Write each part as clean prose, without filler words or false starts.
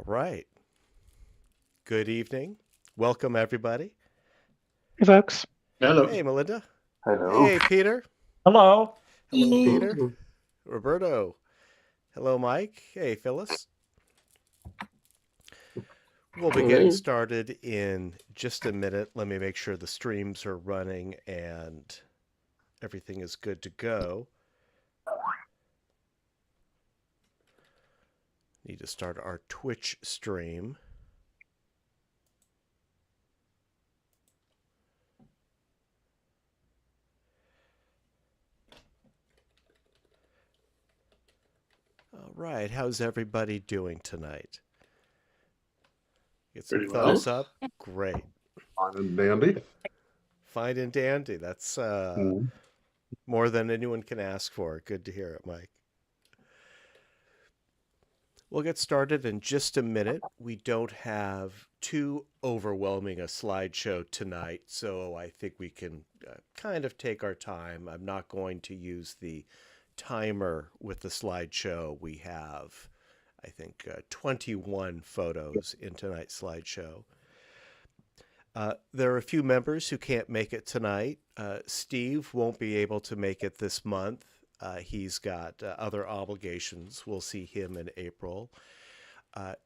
right. Good evening. Welcome, everybody. Hey, folks. Hello. Hey, Melinda. Hello. Hey, Peter. Hello. Hello, Hello. Peter. Roberto. Hello, Mike. Hey, Phyllis. We'll be getting started in just a minute. Let me make sure the streams are running and everything is good to go. Need to start our Twitch stream. All right, how's everybody doing tonight? Get some Pretty thumbs well. up. Great. Fine and dandy. Fine and dandy. That's more than anyone can ask for. Good to hear it, Mike. We'll get started in just a minute. We don't have too overwhelming a slideshow tonight, so I think we can kind of take our time. I'm not going to use the timer with the slideshow. We have, I think, 21 photos in tonight's slideshow. There are a few members who can't make it tonight. Steve won't be able to make it this month. He's got other obligations. We'll see him in April.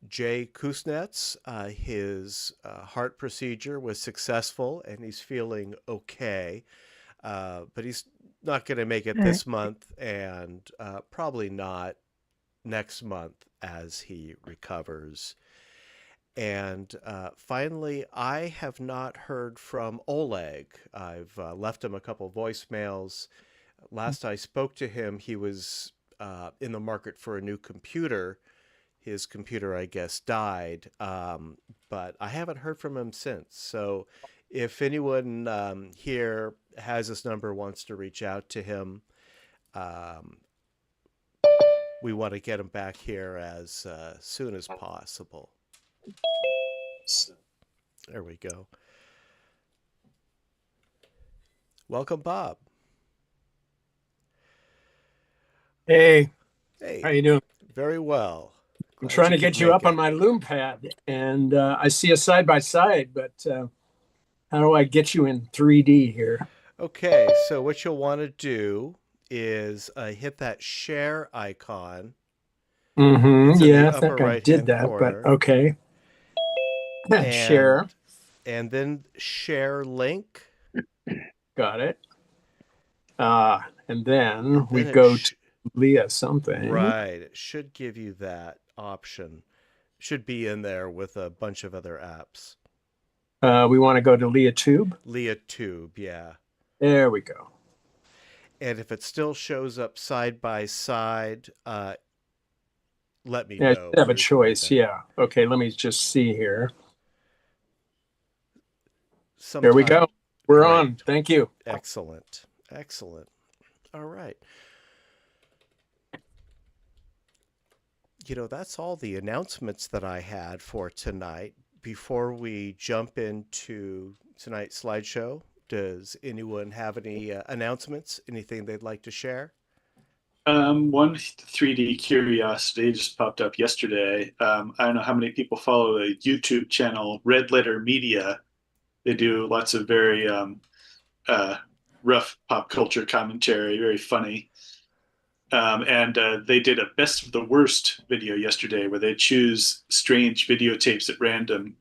Jay Kusnets, his heart procedure was successful and he's feeling okay, but he's not going to make it this month and probably not next month as he recovers. And finally, I have not heard from Oleg. I've left him a couple voicemails. Last I spoke to him, he was in the market for a new computer. His computer, I guess, died, but I haven't heard from him since. So if anyone here has his number, wants to reach out to him, we want to get him back here as soon as possible. There we go. Welcome, Bob. Hey. Hey. How you doing? Very well. I'm trying to get you up on my Lume Pad, and I see a side-by-side, but how do I get you in 3D here? Okay, so what you'll want to do is hit that share icon. Yeah, I think I did that, corner. but okay. Share. And then share link. Got it. And then we go to Leah something. Right. It should give you that option. Should be in there with a bunch of other apps. We want to go to Leah Tube. Leah Tube, yeah. There we go. And if it still shows up side by side, let me know. I have a choice, yeah. Okay, let me just see here. There we go. We're on. Thank you. Excellent. Excellent. All right. You know, that's all the announcements that I had for tonight. Before we jump into tonight's slideshow, does anyone have any announcements? Anything they'd like to share? One 3D curiosity just popped up yesterday. I don't know how many people follow the YouTube channel Red Letter Media. They do lots of very rough pop culture commentary, very funny. And they did a best of the worst video yesterday where they choose strange videotapes at random.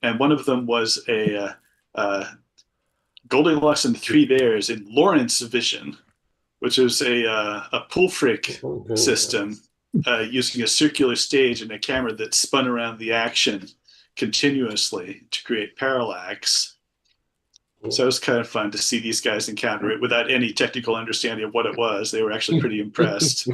And one of them was a Goldilocks and the Three Bears in Lawrence Vision, which was a pull frick system using a circular stage and a camera that spun around the action continuously to create parallax. So it was kind of fun to see these guys encounter it without any technical understanding of what it was. They were actually pretty impressed.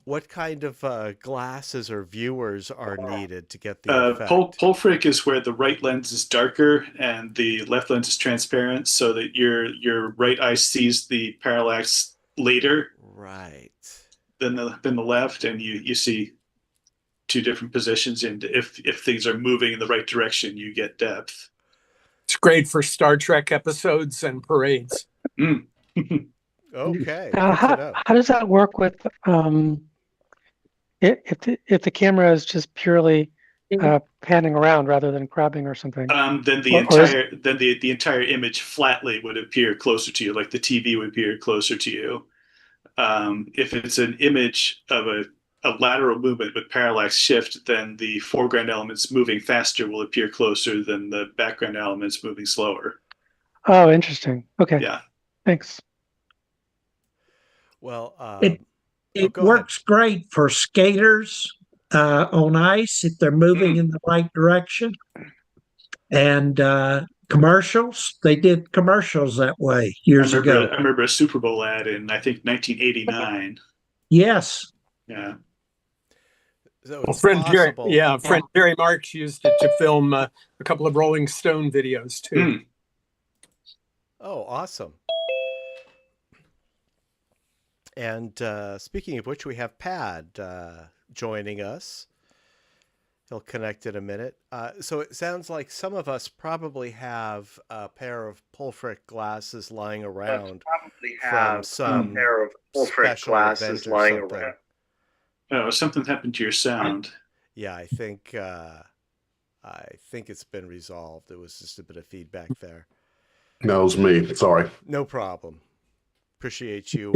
What kind of glasses or viewers are needed to get the effect? Pull frick is where the right lens is darker and the left lens is transparent, so that your right eye sees the parallax later, right, than the left, and you see two different positions. And if things are moving in the right direction, you get depth. It's great for Star Trek episodes and parades. Okay. How does that work with If the camera is just purely panning around rather than grabbing or something, then the Or is- entire then the entire image flatly would appear closer to you, like the TV would appear closer to you. If it's an image of a lateral movement with parallax shift, then the foreground elements moving faster will appear closer than the background elements moving slower. oh, interesting. Okay, Yeah. thanks. Well, It go ahead. works great for skaters on ice if they're moving in the right direction. And commercials, they did commercials that way years ago. I remember a Super Bowl ad in, I think, 1989. Yes. Yeah. So Well, it's friend Jerry, possible. friend Jerry Marks used it to film a couple of Rolling Stone videos too. Oh, awesome. And speaking of which, we have Pad joining us. He'll connect in a minute. So it sounds like some of us probably have a pair of Pulfric glasses lying around from some pair of special glasses event or lying something. around. Oh, something happened to your sound. Yeah, I think it's been resolved. It was just a bit of feedback there. No, it was me. Sorry. No problem. Appreciate you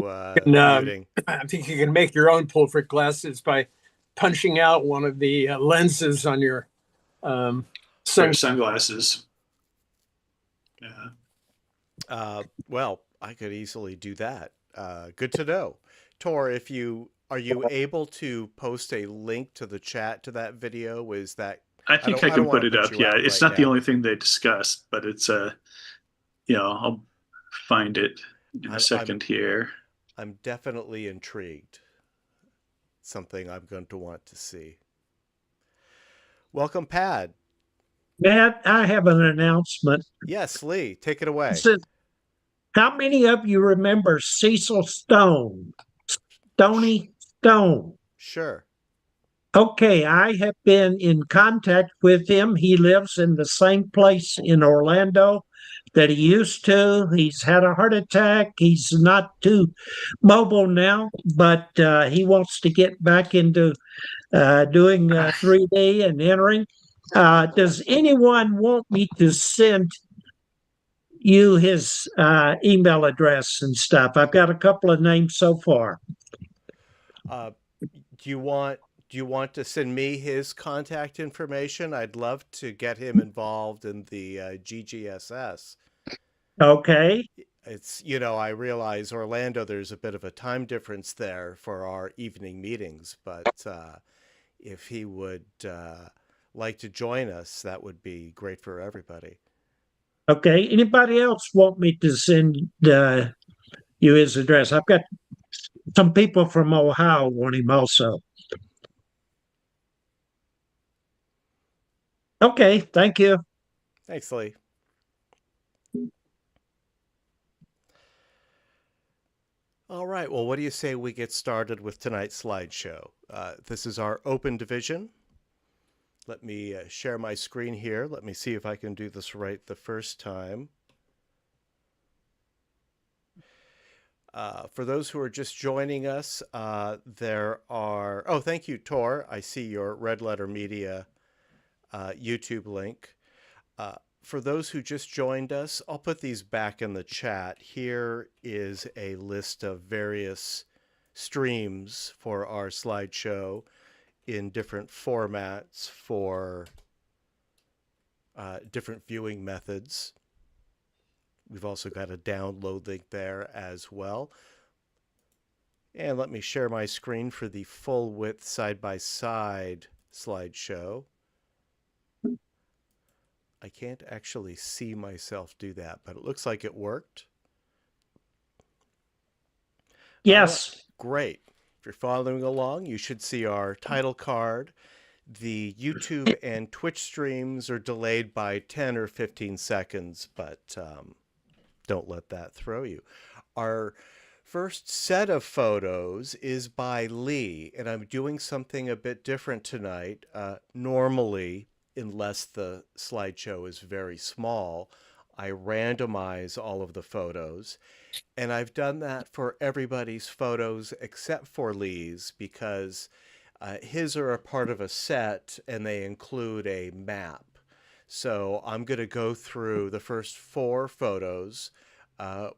muting. I think you can make your own Pulfric glasses by punching out one of the lenses on your Sunglasses. Yeah. Well, I could easily do that. Good to know. Tor, are you able to post a link to the chat to that video? Is that I think I can put it up. Yeah, it's right not the now. only thing they discussed, but it's I'll find it in a second here. I'm definitely intrigued. Something I'm going to want to see. Welcome, Pad. Matt, I have an announcement. Yes, Lee, take it away. How many of you remember Cecil Stone? Stony Stone. Sure. Okay, I have been in contact with him. He lives in the same place in Orlando that he used to. He's had a heart attack. He's not too mobile now, but he wants to get back into doing 3D and entering. Does anyone want me to send you his email address and stuff? I've got a couple of names so far. Do you want to send me his contact information? I'd love to get him involved in the GGSS. Okay. It's, I realize Orlando, there's a bit of a time difference there for our evening meetings, but if he would like to join us, that would be great for everybody. Okay. Anybody else want me to send you his address? I've got some people from Ohio want him also. Okay. Thank you. Thanks, Lee. All right. Well, what do you say we get started with tonight's slideshow? This is our open division. Let me share my screen here. Let me see if I can do this right the first time. For those who are just joining us, there are... Oh, thank you, Tor. I see your Red Letter Media YouTube link. For those who just joined us, I'll put these back in the chat. Here is a list of various streams for our slideshow in different formats for different viewing methods. We've also got a download link there as well. And let me share my screen for the full width side-by-side slideshow. I can't actually see myself do that, but it looks like it worked. Yes. Right. Great. If you're following along, you should see our title card. The YouTube and Twitch streams are delayed by 10 or 15 seconds, but don't let that throw you. Our first set of photos is by Lee, and I'm doing something a bit different tonight. Normally, unless the slideshow is very small, I randomize all of the photos. And I've done that for everybody's photos except for Lee's because His are a part of a set, and they include a map. So I'm going to go through the first 4 photos,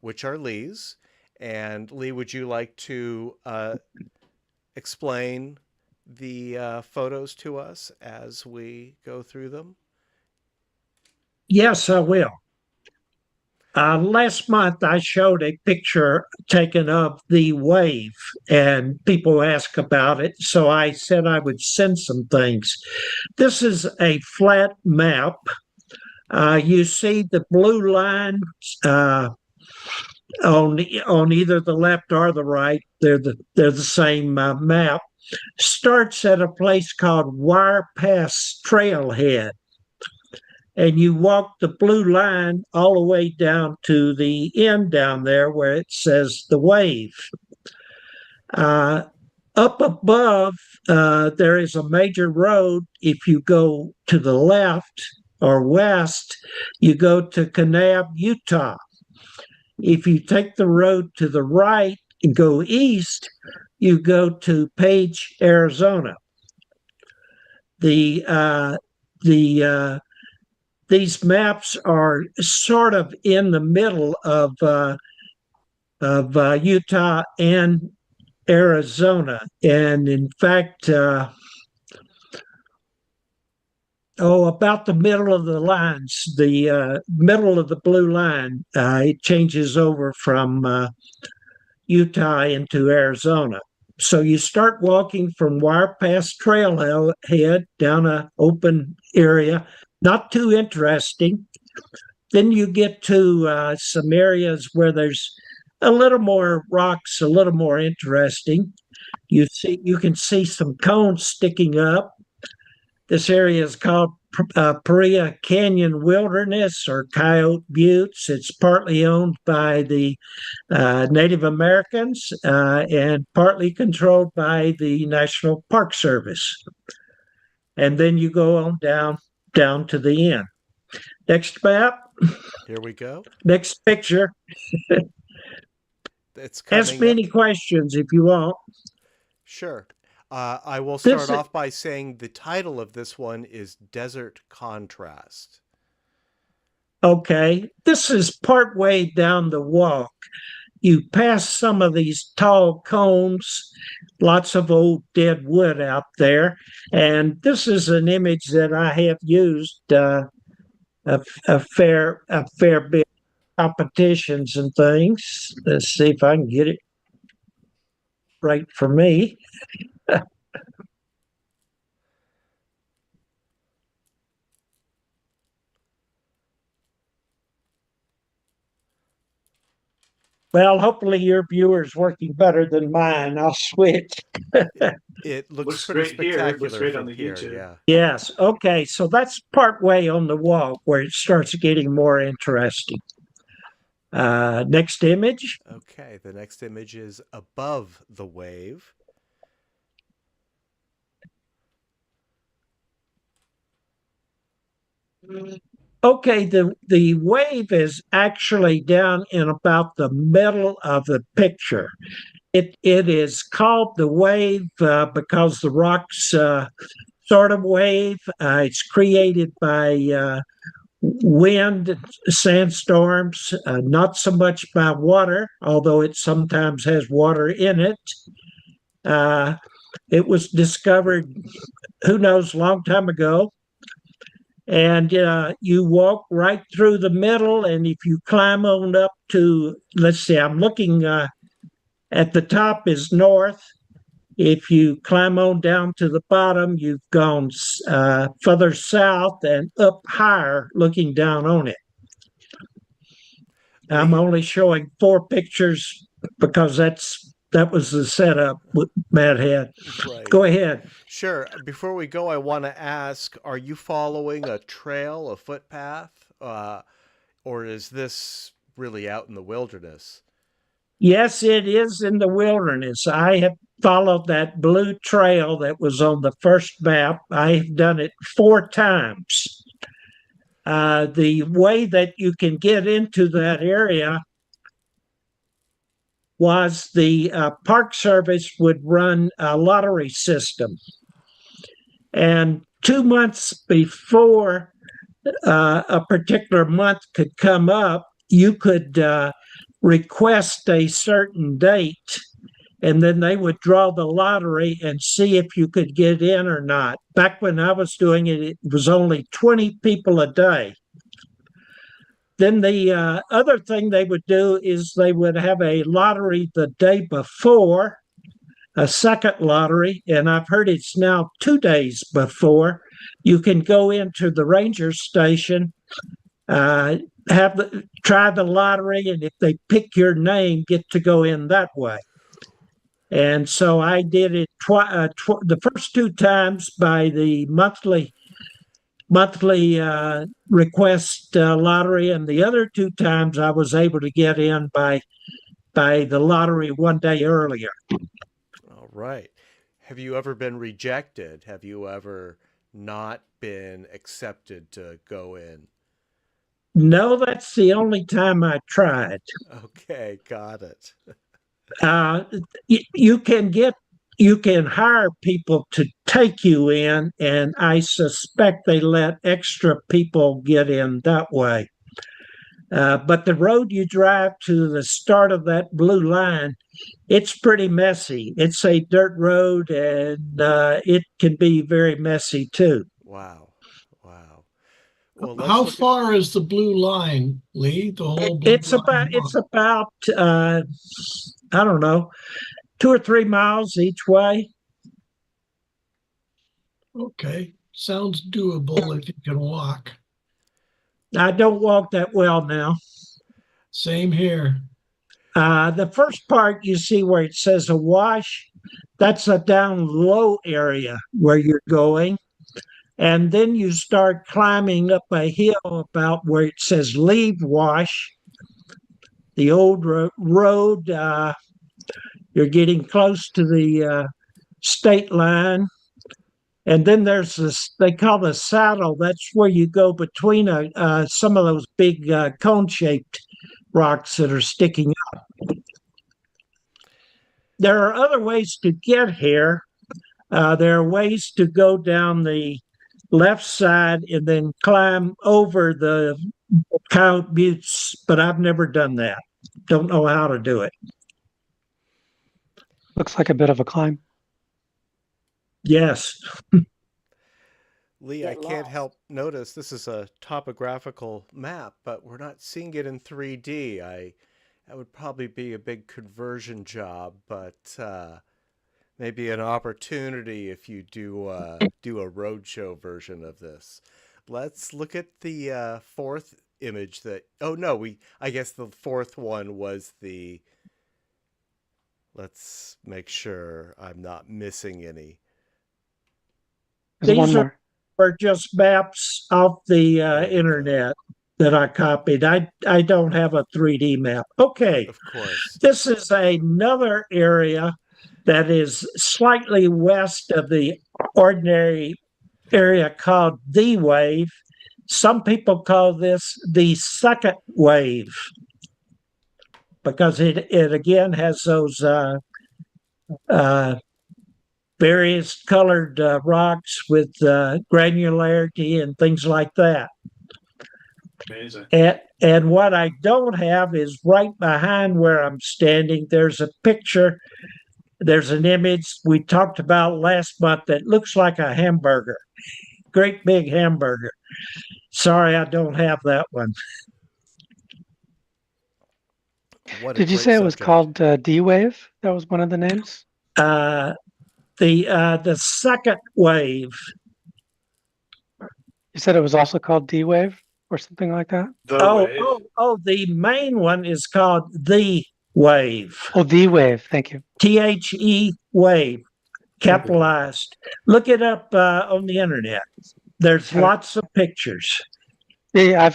which are Lee's. And Lee, would you like to explain the photos to us as we go through them? Yes, I will. Last month, I showed a picture taken of the wave, and people asked about it. So I said I would send some things. This is a flat map. You see the blue line on either the left or the right. They're the same map. Starts at a place called Wire Pass Trailhead, and you walk the blue line all the way down to the end down there where it says the wave. Up above, there is a major road. If you go to the left or west, you go to Kanab, Utah. If you take the road to the right and go east, you go to Page, Arizona. These maps are sort of in the middle of Utah and Arizona, and in fact, about the middle of the lines, the middle of the blue line, it changes over from Utah into Arizona. So you start walking from Wire Pass Trailhead down an open area, not too interesting. Then you get to some areas where there's a little more rocks, a little more interesting. You can see some cones sticking up. This area is called Paria Canyon Wilderness or Coyote Buttes. It's partly owned by the Native Americans and partly controlled by the National Park Service. And then you go on down to the end. Next map. Here we go. Next picture. It's coming Ask me any questions if you want. Sure. I will start off by saying the title of this one is Desert Contrast. Okay. This is partway down the walk. You pass some of these tall cones, lots of old dead wood out there. And this is an image that I have used a fair bit, competitions and things. Let's see if I can get it right for me. Well, hopefully your viewer's working better than mine. I'll switch. It looks Looks pretty great here. It looks spectacular great from on the here. YouTube. Yeah. Yes. Okay. So that's partway on the walk where it starts getting more interesting. Next image. Okay. The next image is above the wave. Okay, the wave is actually down in about the middle of the picture. It is called the wave because the rocks sort of wave. It's created by wind, sandstorms, not so much by water, although it sometimes has water in it. It was discovered, who knows, a long time ago. And you walk right through the middle, and if you climb on up to, let's see, I'm looking at the top is north. If you climb on down to the bottom, you've gone further south and up higher, looking down on it. I'm only showing 4 pictures because that was the setup with Matt had. Right. Go ahead. Sure. Before we go, I want to ask, are you following a trail, a footpath, or is this really out in the wilderness? Yes, it is in the wilderness. I have followed that blue trail that was on the first map. I've done it 4 times. The way that you can get into that area was the Park Service would run a lottery system. And 2 months before a particular month could come up, you could request a certain date, and then they would draw the lottery and see if you could get in or not. Back when I was doing it, it was only 20 people a day. Then the other thing they would do is they would have a lottery the day before, a second lottery, and I've heard it's now 2 days before. You can go into the ranger station, try the lottery, and if they pick your name, get to go in that way. And so I did it the first 2 times by the monthly request lottery, and the other 2 times I was able to get in by the lottery 1 day earlier. All right. Have you ever been rejected? Have you ever not been accepted to go in? No, that's the only time I tried. Okay, got it. You can hire people to take you in, and I suspect they let extra people get in that way. But the road you drive to the start of that blue line, it's pretty messy. It's a dirt road, and it can be very messy too. Wow. Wow. Well, How far is the blue line, Lee? The whole blue line? It's about I don't know, 2 or 3 miles each way. Okay, sounds doable if you can walk. I don't walk that well now. Same here. The first part you see where it says a wash, that's a down low area where you're going. And then you start climbing up a hill about where it says leave wash. The old road, you're getting close to the state line. And then there's this, they call the saddle. That's where you go between some of those big cone-shaped rocks that are sticking up. There are other ways to get here. There are ways to go down the left side and then climb over the Coyote Buttes, but I've never done that. Don't know how to do it. Looks like a bit of a climb. Yes. Lee, I can't help notice this is a topographical map, but we're not seeing it in 3D. That would probably be a big conversion job, but maybe an opportunity if you do a roadshow version of this. Let's look at the fourth image that. Oh no, I guess the fourth one was the. Let's make sure I'm not missing any. There's one more. Are just maps off the internet that I copied. I don't have a 3D map. Okay. Of course. This is another area that is slightly west of the ordinary area called the wave. Some people call this the second wave because it again has those various colored rocks with granularity and things like that. Amazing. And what I don't have is right behind where I'm standing, there's a picture, there's an image we talked about last month that looks like a hamburger, great big hamburger. Sorry, I don't have that one. Did you say it was called D-Wave? That was one of the names? The second wave. You said it was also called D-Wave or something like that? The main one is called the wave. Oh, the wave. Thank you. THE wave, capitalized. Look it up on the internet. There's lots of pictures. Yeah,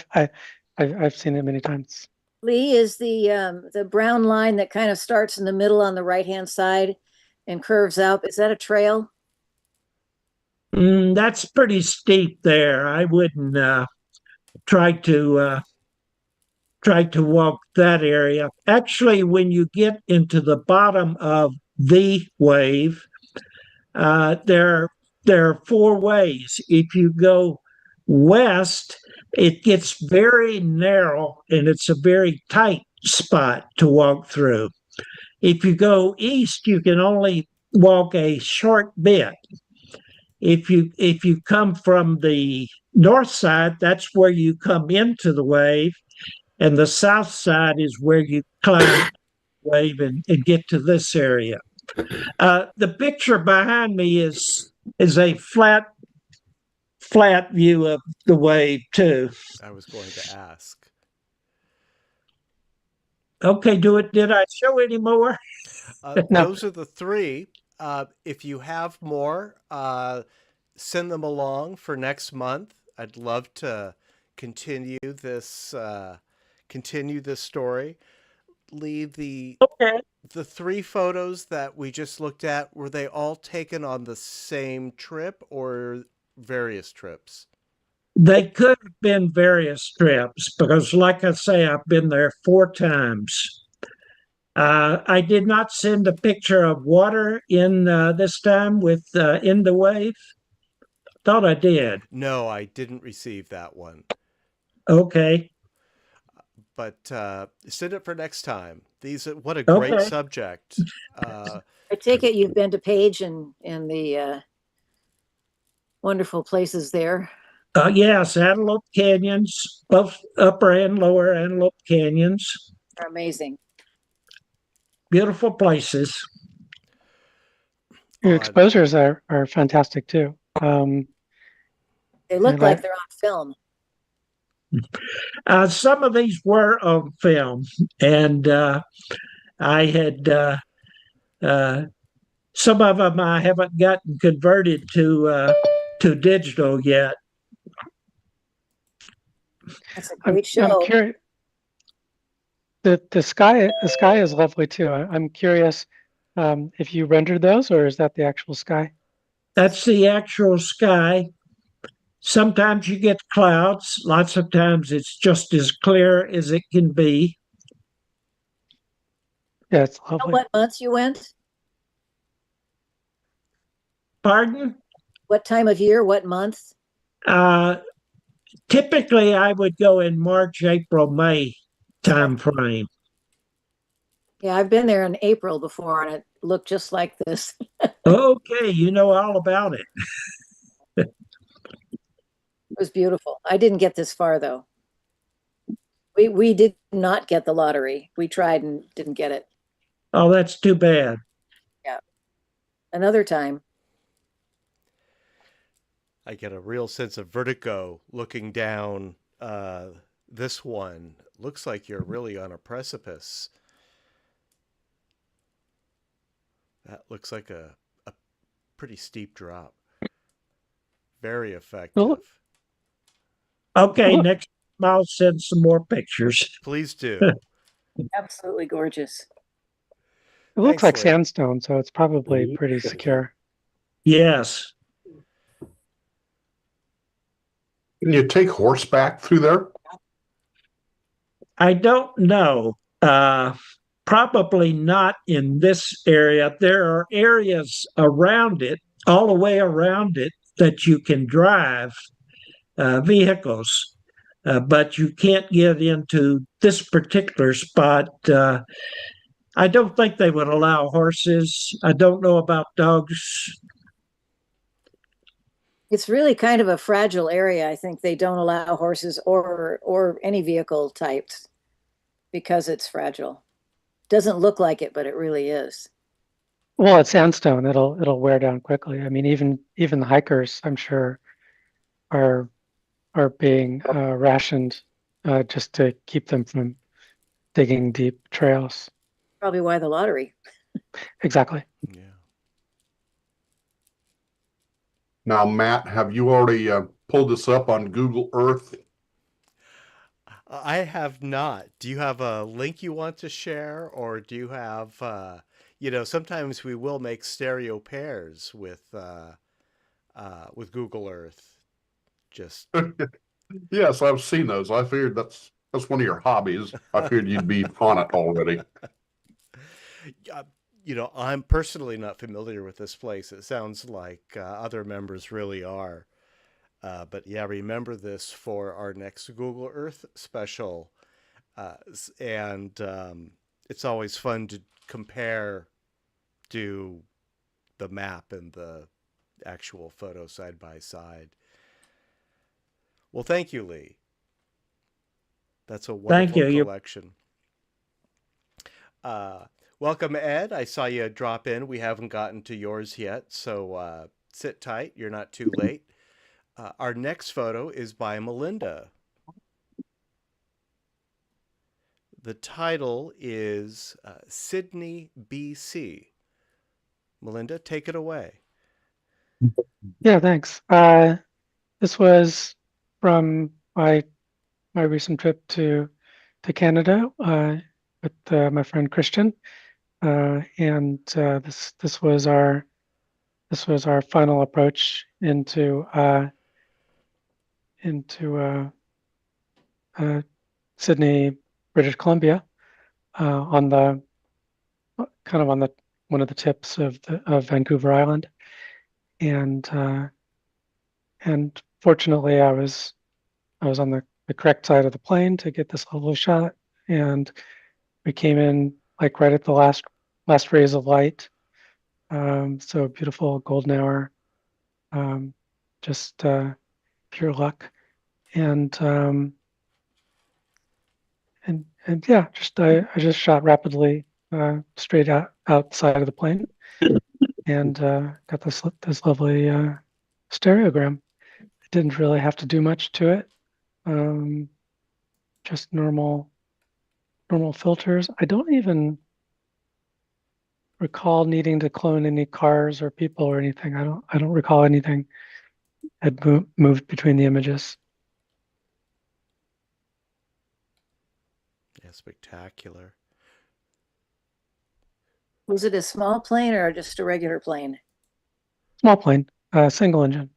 I've seen it many times. Lee, is the brown line that kind of starts in the middle on the right-hand side and curves out, is that a trail? That's pretty steep there. I wouldn't try to tried to walk that area. Actually, when you get into the bottom of the wave, there are four ways. If you go west, it gets very narrow and it's a very tight spot to walk through. If you go east, you can only walk a short bit. If you come from the north side, that's where you come into the wave, and the south side is where you climb the wave and get to this area. The picture behind me is a flat view of the wave too. I was going to ask. Okay, did I show any more? No. Those are the three. If you have more, send them along for next month. I'd love to continue this story. Lee, Okay. the three photos that we just looked at, were they all taken on the same trip or various trips? They could have been various trips because, like I say, I've been there 4 times. I did not send a picture of water in this time with in the wave. Thought I did. No, I didn't receive that one. Okay. But send it for next time. What a great Okay. subject. I take it you've been to Page and the wonderful places there. Yes, Antelope Canyons, both upper and lower Antelope Canyons. They're amazing. Beautiful places. Your on- exposures are fantastic too. They look And like they're on film. Some of these were on film, and I had some of them I haven't gotten converted to digital yet. That's a I'm great show. curious. The sky is lovely too. I'm curious if you rendered those or is that the actual sky? That's the actual sky. Sometimes you get clouds. Lots of times it's just as clear as it can be. Yeah, it's You know lovely. what months you went? Pardon? What time of year? What month? Typically, I would go in March, April, May time frame. Yeah, I've been there in April before, and it looked just like this. Okay, you know all about it. It was beautiful. I didn't get this far though. We did not get the lottery. We tried and didn't get it. Oh, that's too bad. Another time. I get a real sense of vertigo looking down this one. Looks like you're really on a precipice. That looks like a pretty steep drop. Very effective. Okay, Look. next time I'll send some more pictures. Please do. Absolutely gorgeous. It looks Thanks, like Lee. sandstone, so it's probably pretty secure. Yes. Can you take horseback through there? I don't know. Probably not in this area. There are areas around it, all the way around it, that you can drive vehicles, but you can't get into this particular spot. I don't think they would allow horses. I don't know about dogs. It's really kind of a fragile area. I think they don't allow horses or any vehicle types because it's fragile. Doesn't look like it, but it really is. Well, it's sandstone. It'll wear down quickly. I mean, even the hikers, I'm sure, are being rationed just to keep them from digging deep trails. Probably why the lottery. Exactly. Yeah. Now, Matt, have you already pulled this up on Google Earth? I have not. Do you have a link you want to share, or do you have, sometimes we will make stereo pairs with Google Earth. Just Yes, I've seen those. I figured that's That's one of your hobbies. I figured you'd be on it already. You know, I'm personally not familiar with this place. It sounds like other members really are. But yeah, remember this for our next Google Earth special. And it's always fun to compare, do the map and the actual photo side by side. Well, thank you, Lee. That's a Thank wonderful you. collection. Welcome, Ed. I saw you drop in. We haven't gotten to yours yet, so sit tight. You're not too late. Our next photo is by Melinda. The title is Sydney, BC. Melinda, take it away. Yeah, thanks. This was from my recent trip to Canada with my friend Christian, and this was our final approach into Sydney, British Columbia, on the kind of on the one of the tips of Vancouver Island, and fortunately I was on the correct side of the plane to get this lovely shot, and we came in like right at the last rays of light. So beautiful golden hour, just pure luck, and yeah, I just shot rapidly straight outside of the plane, and got this lovely stereogram. I didn't really have to do much to it. Just normal filters. I don't even recall needing to clone any cars or people or anything. I don't recall anything had moved between the images. Yeah, spectacular. Was it a small plane or just a regular plane? Small plane, single engine.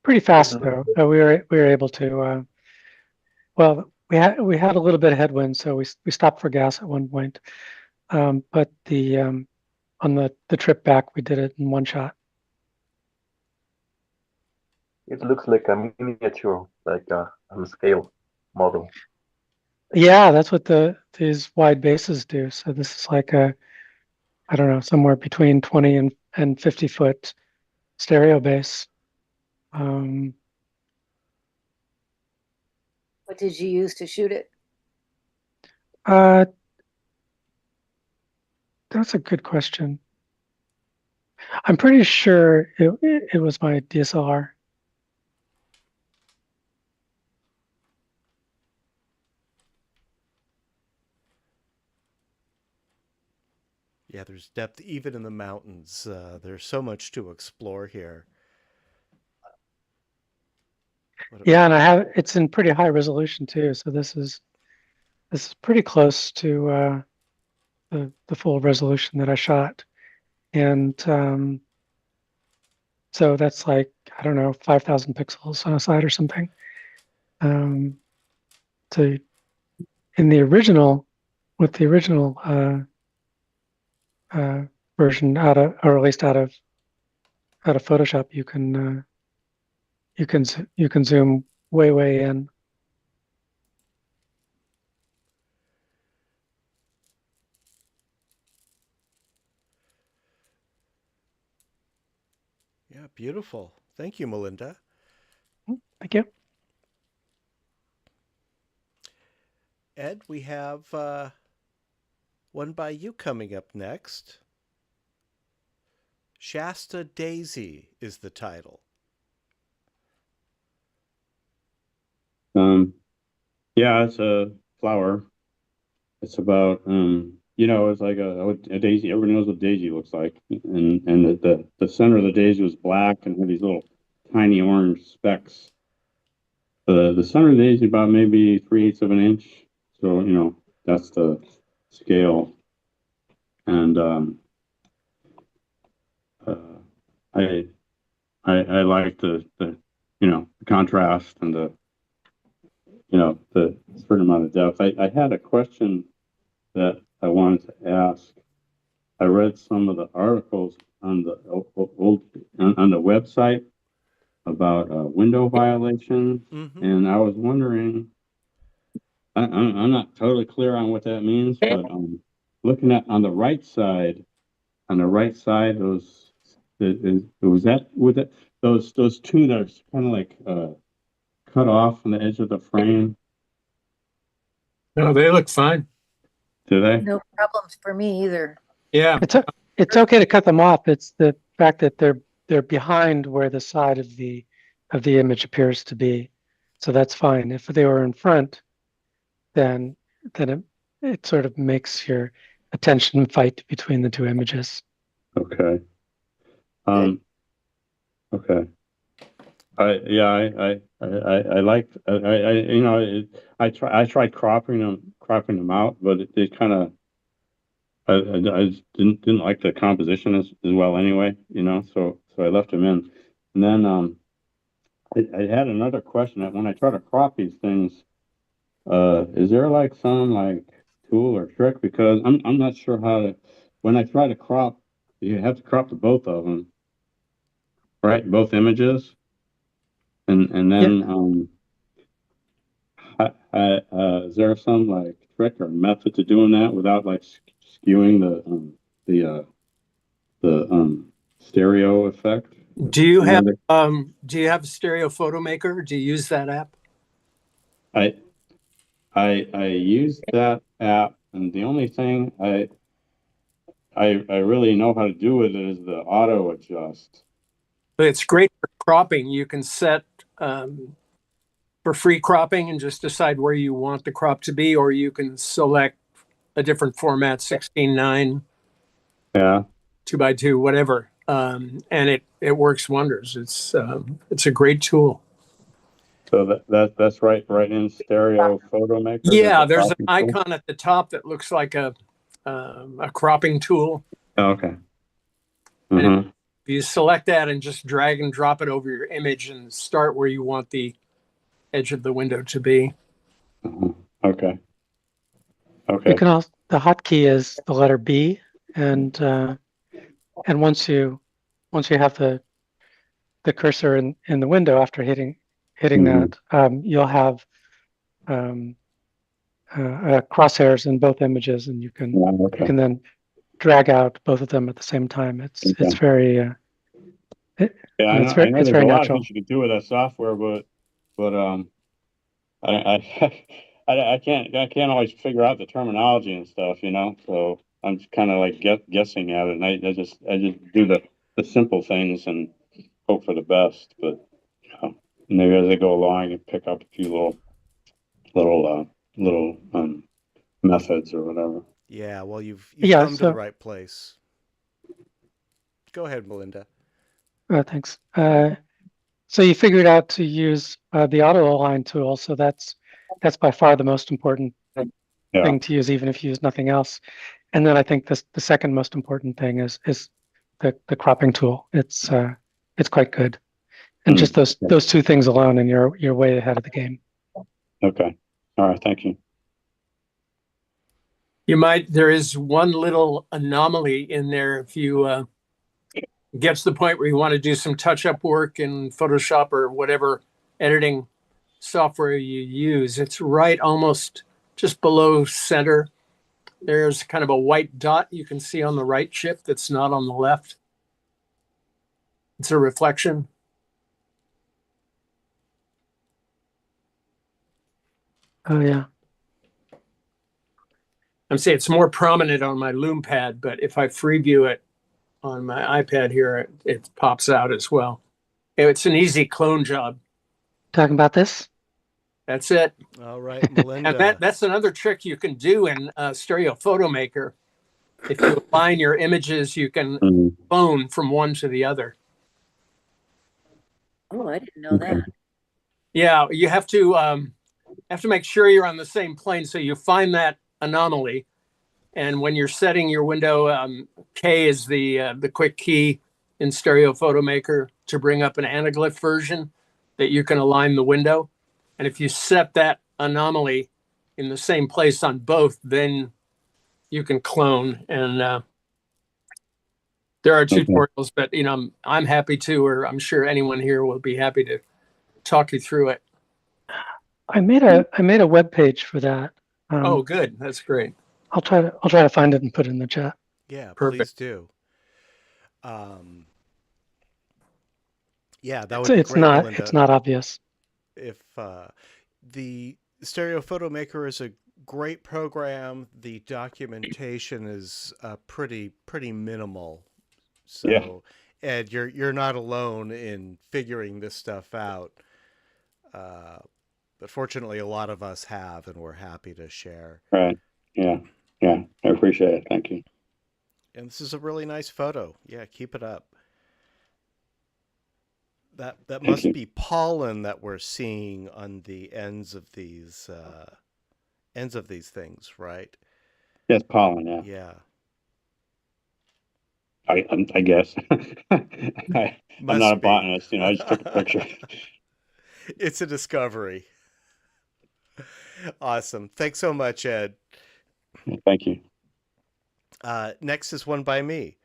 Pretty fast though. We were able to. Well, we had a little bit of headwind, so we stopped for gas at one point. But on the trip back, we did it in one shot. It looks like a miniature, like a scale model. Yeah, that's what these wide bases do. So this is like I don't know, somewhere between 20 and 50 foot stereo base. What did you use to shoot it? That's a good question. I'm pretty sure it was my DSLR. Yeah, there's depth even in the mountains. There's so much to explore here. Yeah, and it's in pretty high resolution too. So this is pretty close to the full resolution that I shot, and so that's like, I don't know, 5,000 pixels on a side or something. So in the original, with the original version or at least out of Photoshop, you can zoom way in. Yeah, beautiful. Thank you, Melinda. Thank you. Ed, we have one by you coming up next. Shasta Daisy is the title. Yeah, it's a flower. It's about it's like a daisy. Everyone knows what daisy looks like, and the center of the daisy was black and had these little tiny orange specks. The center of the daisy about maybe 3/8 of an inch. So that's the scale, and I like the the contrast and the certain amount of depth. I had a question that I wanted to ask. I read some of the articles on the on the website about window violation, and I was wondering. I'm not totally clear on what that means, but looking at on the right side, those was that with it those two that are kind of like cut off on the edge of the frame. No, they look fine. Do they? No problems for me either. Yeah. It's okay to cut them off. It's the fact that they're behind where the side of the image appears to be. So that's fine. If they were in front, then it sort of makes your attention fight between the two images. Okay. Okay. I liked I tried cropping them out, but it kind of I didn't like the composition as well anyway, so I left them in. And then I had another question that when I try to crop these things, is there like some like tool or trick? Because I'm not sure how to, when I try to crop, you have to crop the both of them, right? Both images. And then is there some like trick or method to doing that without like skewing the stereo effect? Do you have a stereo photo maker? Do you use that app? I use that app, and the only thing I really know how to do with it is the auto adjust. It's great for cropping. You can set for free cropping and just decide where you want the crop to be, or you can select a different format, 16:9, 2x2, whatever, and it works wonders. It's a great tool. So that's right in Stereo Photo Maker. Yeah, there's an icon at the top that looks like a cropping tool. Oh, okay. And you select that and just drag and drop it over your image and start where you want the edge of the window to be. Okay. You can also, the hotkey is the letter B, and once you have the cursor in the window after hitting that, you'll have crosshairs in both images, and you can then drag out both of them at the same time. It's very I know it's there's very a lot of natural. things you can do with that software, but I can't always figure out the terminology and stuff, so I'm just kind of like guessing at it, and I just do the simple things and hope for the best, but maybe as I go along I can pick up a few little methods or whatever. Yeah, well, you've come to the right place. Go ahead, Melinda. Thanks. So you figured out to use the auto align tool. So that's by far the most important thing to use, even if you use nothing else. And then I think the second most important thing is the cropping tool. It's quite good, and just those two things alone, and you're way ahead of the game. Okay. All right. Thank you. There is one little anomaly in there. If you get to the point where you want to do some touch-up work in Photoshop or whatever editing software you use, it's right almost just below center. There's kind of a white dot you can see on the right chip that's not on the left. It's a reflection. Oh, yeah. I'm saying it's more prominent on my Lume Pad, but if I free view it on my iPad here, it pops out as well. It's an easy clone job. Talking about this? That's it. All right, Melinda. And that's another trick you can do in Stereo Photo Maker. If you align your images, you can clone from one to the other. Oh, I didn't know that. Yeah, you have to make sure you're on the same plane. So you find that anomaly, and when you're setting your window, K is the quick key in Stereo Photo Maker to bring up an anaglyph version. that you can align the window. And if you set that anomaly in the same place on both, then you can clone. And there are tutorials, but I'm happy to, or I'm sure anyone here will be happy to talk you through it. I made a web page for that. Oh, good. That's great. I'll try to find it and put it in the chat. Yeah, Perfect. please do. Yeah, that would be It's great, not Melinda. it's not obvious. If the Stereo Photo Maker is a great program, the documentation is pretty minimal. So, Yeah. Ed, you're not alone in figuring this stuff out. But fortunately, a lot of us have, and we're happy to share. Right. Yeah. Yeah. I appreciate it. Thank you. And this is a really nice photo. Yeah, keep it up. That must you. be pollen that we're seeing on the ends of these things, right? Yes, pollen. Yeah. Yeah. I guess. I'm Must not a be. botanist. I just took a picture. It's a discovery. Awesome. Thanks so much, Ed. Thank you. Next is one by me.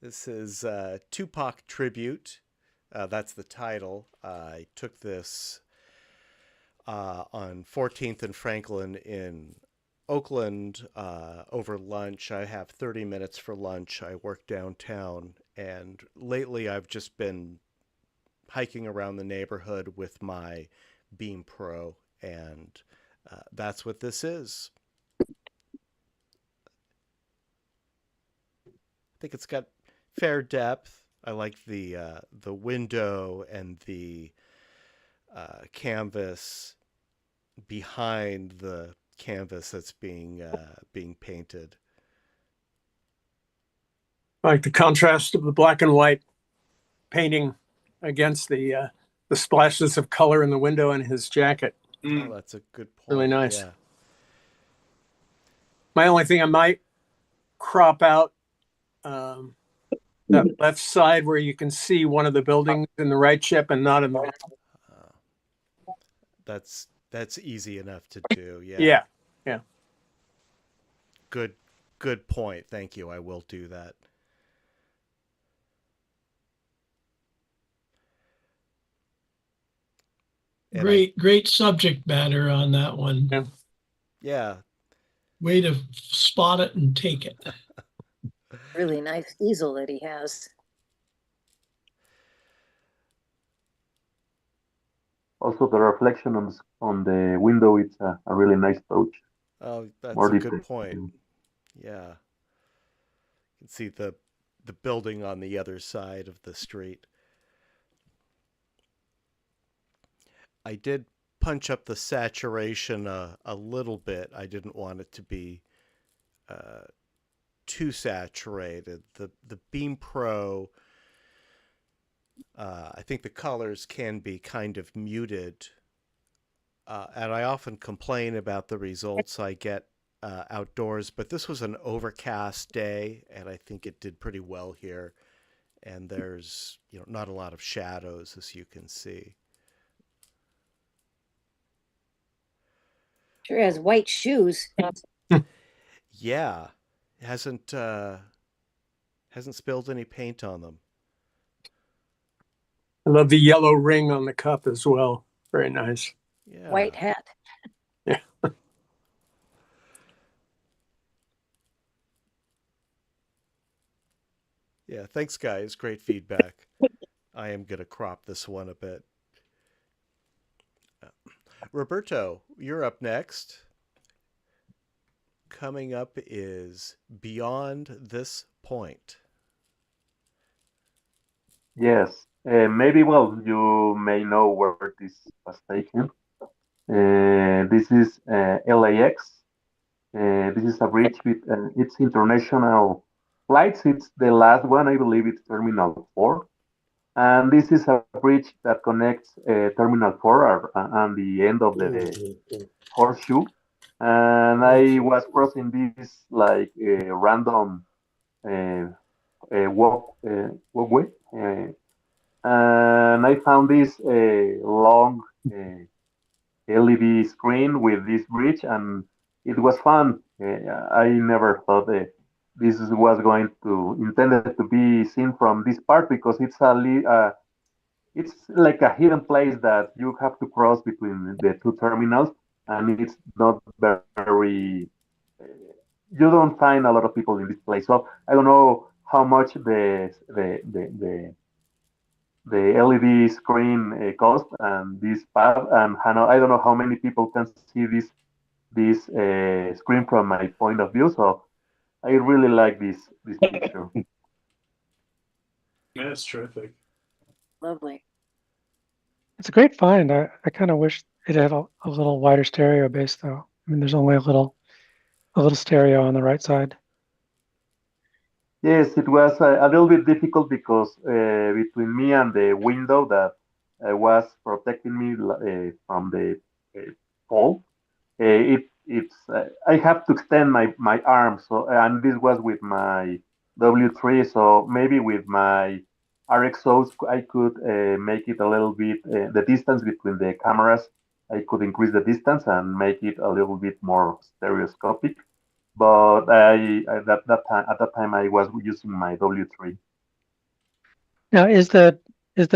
This is Tupac Tribute. That's the title. I took this on 14th and Franklin in Oakland over lunch. I have 30 minutes for lunch. I work downtown, and lately I've just been hiking around the neighborhood with my Beam Pro, and that's what this is. I think it's got fair depth. I like the window and the canvas behind the canvas that's being painted. I like the contrast of the black and white painting against the splashes of color in the window and his jacket. Oh, that's a good point. Really nice. Yeah. My only thing I might crop out that left side where you can see one of the buildings in the right chip and not in the left. That's easy enough to do. Yeah. Yeah. Yeah. Good point. Thank you. I will do that. And Great subject matter on that one. Yeah. Yeah. Way to spot it and take it. Really nice easel that he has. Also, the reflection on the window, it's a really nice touch. Oh, that's More a detail. good point. Yeah. You can see the building on the other side of the street. I did punch up the saturation a little bit. I didn't want it to be too saturated. The Beam Pro, I think the colors can be kind of muted. And I often complain about the results I get outdoors, but this was an overcast day, and I think it did pretty well here. And there's not a lot of shadows, as you can see. Sure has white shoes. Yeah, hasn't spilled any paint on them. I love the yellow ring on the cup as well. Very nice. Yeah. White hat. Yeah. Yeah, thanks guys. Great feedback. I am going to crop this one a bit. Roberto, you're up next. Coming up is Beyond This Point. Yes, maybe, well, you may know where this was taken. This is LAX. This is a bridge with its international flights. It's the last one, I believe it's Terminal 4. And this is a bridge that connects Terminal 4 and the end of the horseshoe. And I was crossing this like random walkway. and I found this long LED screen with this bridge, and it was fun. I never thought was going to intended to be seen from this part because it's like a hidden place that you have to cross between the two terminals, and it's not very. You don't find a lot of people in this place, so I don't know how much the LED screen cost and this pad, and I don't know how many people can see this screen from my point of view. So I really like this picture. Yeah, it's terrific. Lovely. It's a great find. I kind of wish it had a little wider stereo base though. I mean, there's only a little stereo on the right side. Yes, it was a little bit difficult because between me and the window that was protecting me from the pole, I have to extend my arm. So and this was with my W3. So maybe with my RXOs, I could make it a little bit the distance between the cameras. I could increase the distance and make it a little bit more stereoscopic. But at that time I was using my W3. Now, is the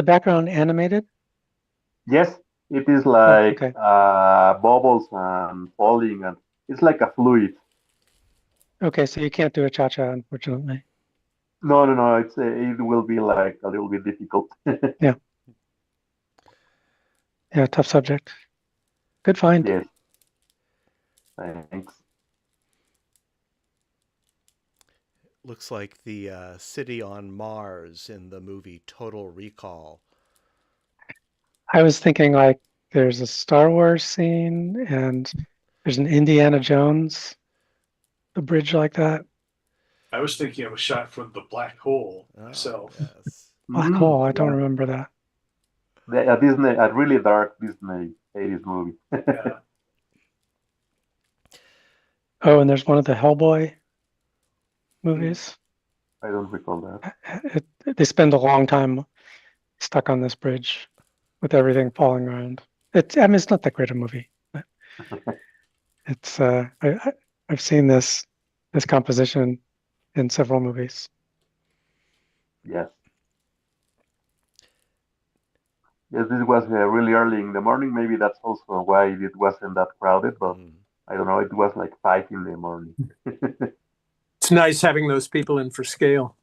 background animated? Yes, it is Oh, like okay. bubbles and falling, and it's like a fluid. Okay, so you can't do a cha-cha, unfortunately. No. It will be like a little bit difficult. Yeah, tough subject. Good find. Yes, thanks. Looks like the city on Mars in the movie Total Recall. I was thinking like there's a Star Wars scene and there's an Indiana Jones, a bridge like that. I was thinking of a shot from the black hole Oh, myself. yes. Black Hole, I don't Yeah. remember that. A really dark Disney 80s movie. Yeah. Oh, and there's one of the Hellboy movies. I don't recall that. They spend a long time stuck on this bridge with everything falling around. I mean, it's not that great a movie, but it's I've seen this composition in several movies. Yes. Yes, this was really early in the morning. Maybe that's also why it wasn't that crowded, but I don't know. It was like 5 in the morning. It's nice having those people in for scale.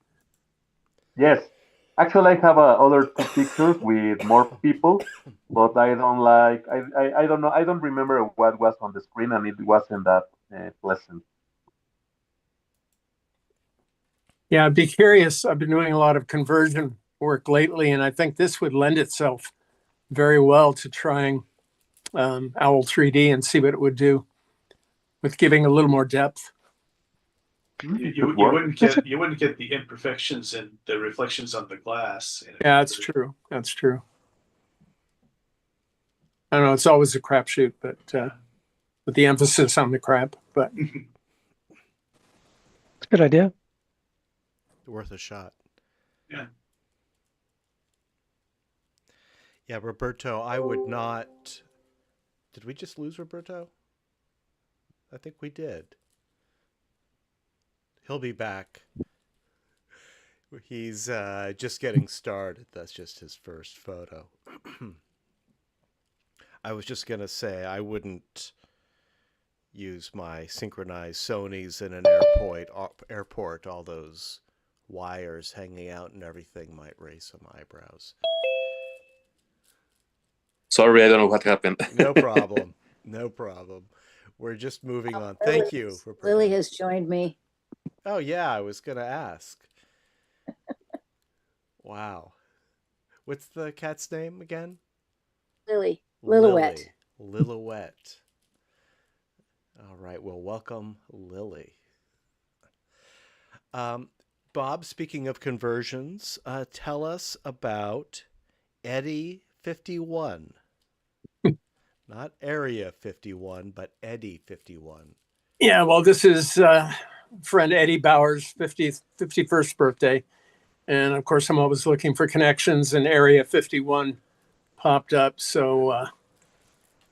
Yes. Actually, I have other 2 pictures with more people, but I don't like. I don't know. I don't remember what was on the screen, and it wasn't that pleasant. Yeah, I'd be curious. I've been doing a lot of conversion work lately, and I think this would lend itself very well to trying Owl 3D and see what it would do with giving a little more depth. You wouldn't get the imperfections and the reflections on the glass. Yeah, that's true. That's true. I don't know. It's always a crapshoot, but with the emphasis on the crap. But It's a good idea. Worth a shot. Yeah. Yeah, Roberto, I would not. Did we just lose Roberto? I think we did. He'll be back. He's just getting started. That's just his first photo. I was just going to say I wouldn't use my synchronized Sonys in an airport. All those wires hanging out and everything might raise some eyebrows. Sorry, I don't know what happened. No problem. No problem. We're just moving on. Thank you. Lily has joined me. Oh, yeah, I was going to ask. Wow. What's the cat's name again? Lily. Lillywet. Lillywet. All right. Well, welcome, Lily. Bob, speaking of conversions, tell us about Eddy 51. Not Area 51, but Eddy 51. yeah, well, this is friend Eddie Bauer's 51st birthday. And of course, I'm always looking for connections, and Area 51 popped up. So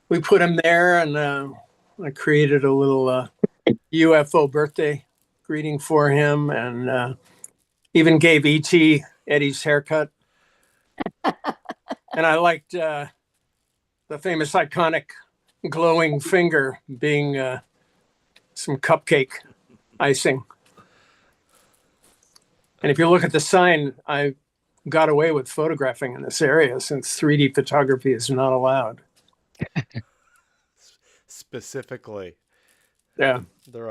we put him there, and I created a little UFO birthday greeting for him, and even gave E.T. Eddie's haircut. And I liked the famous iconic glowing finger being some cupcake icing. And if you look at the sign, I got away with photographing in this area since 3D photography is not allowed. Specifically. Yeah.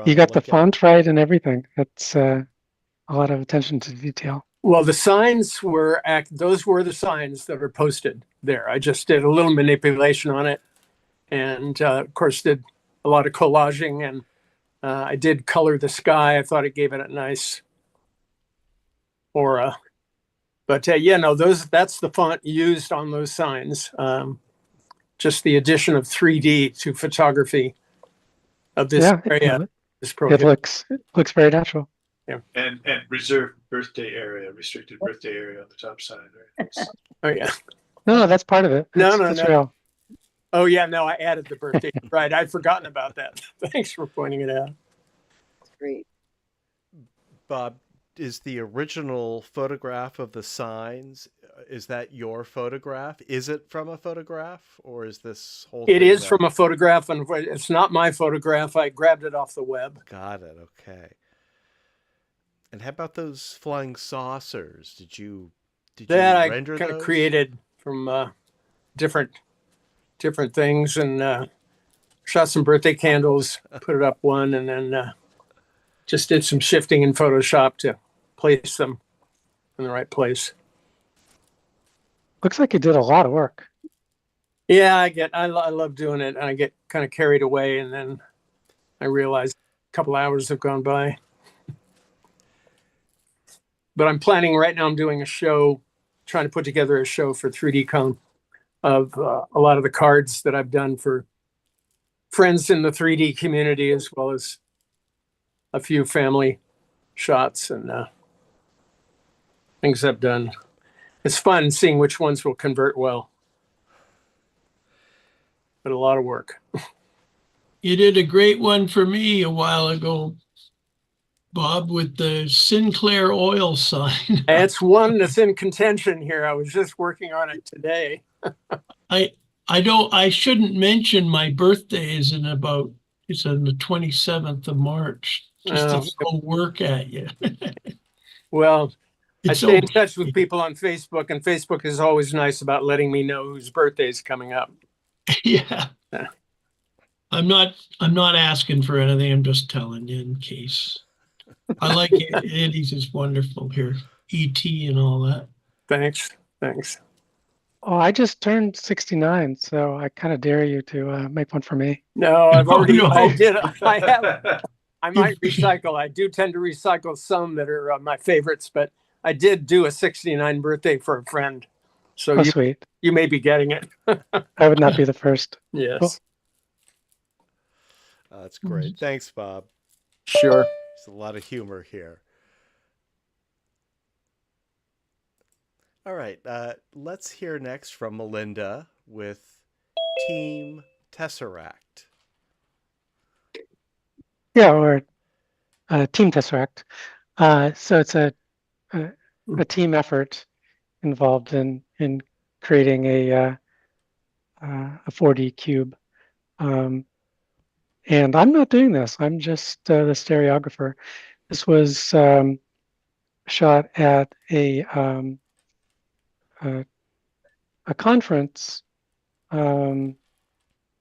You got the font right and everything. That's a lot of attention to detail. Well, the signs were those were the signs that are posted there. I just did a little manipulation on it, and of course did a lot of collaging, and I did color the sky. I thought it gave it a nice aura. But yeah, no, that's the font used on those signs. Just the addition of 3D to photography of this area is prohibited. It looks very natural. Yeah. And reserved birthday area, restricted birthday area on the top side, right? Oh yeah. No, that's part of it. That's real. Oh yeah, no, I added the birthday. Right, I'd forgotten about that. Thanks for pointing it out. Great. Bob, is the original photograph of the signs, is that your photograph? Is it from a photograph, or is this whole It thing is from a photograph, and it's not my photograph. I grabbed it off the web. Got it. Okay. And how about those flying saucers? Did you render I kind of those? created from different things, and shot some birthday candles, put it up one, and then just did some shifting in Photoshop to place them in the right place. Looks like you did a lot of work. Yeah, I love doing it. I get kind of carried away, and then I realize a couple hours have gone by. But I'm planning right now, I'm doing a show, trying to put together a show for 3DCon of a lot of the cards that I've done for friends in the 3D community, as well as a few family shots and things I've done. It's fun seeing which ones will convert well. But a lot of work. You did a great one for me a while ago, Bob, with the Sinclair oil sign. It's one that's in contention here. I was just working on it today. I shouldn't mention my birthday is it's on the 27th of March, just to throw work at you. Well, I It's stay in okay. touch with people on Facebook, and Facebook is always nice about letting me know whose birthday is coming up. Yeah. I'm not asking for anything. I'm just telling you in case. I like it. Andy's is wonderful here. E.T. and all that. Thanks. Oh, I just turned 69, so I kind of dare you to make one for me. No, I've already. no. I have. I might recycle. I do tend to recycle some that are my favorites, but I did do a 69 birthday for a friend. So Sweet. You may be getting it. I would not be the first. Yes. Cool. That's great. Thanks, Bob. Sure. There's a lot of humor here. All right. Let's hear next from Melinda with Team Tesseract. Yeah, or Team Tesseract. So it's a team effort involved in creating a 4D cube. And I'm not doing this. I'm just the stereographer. This was shot at a conference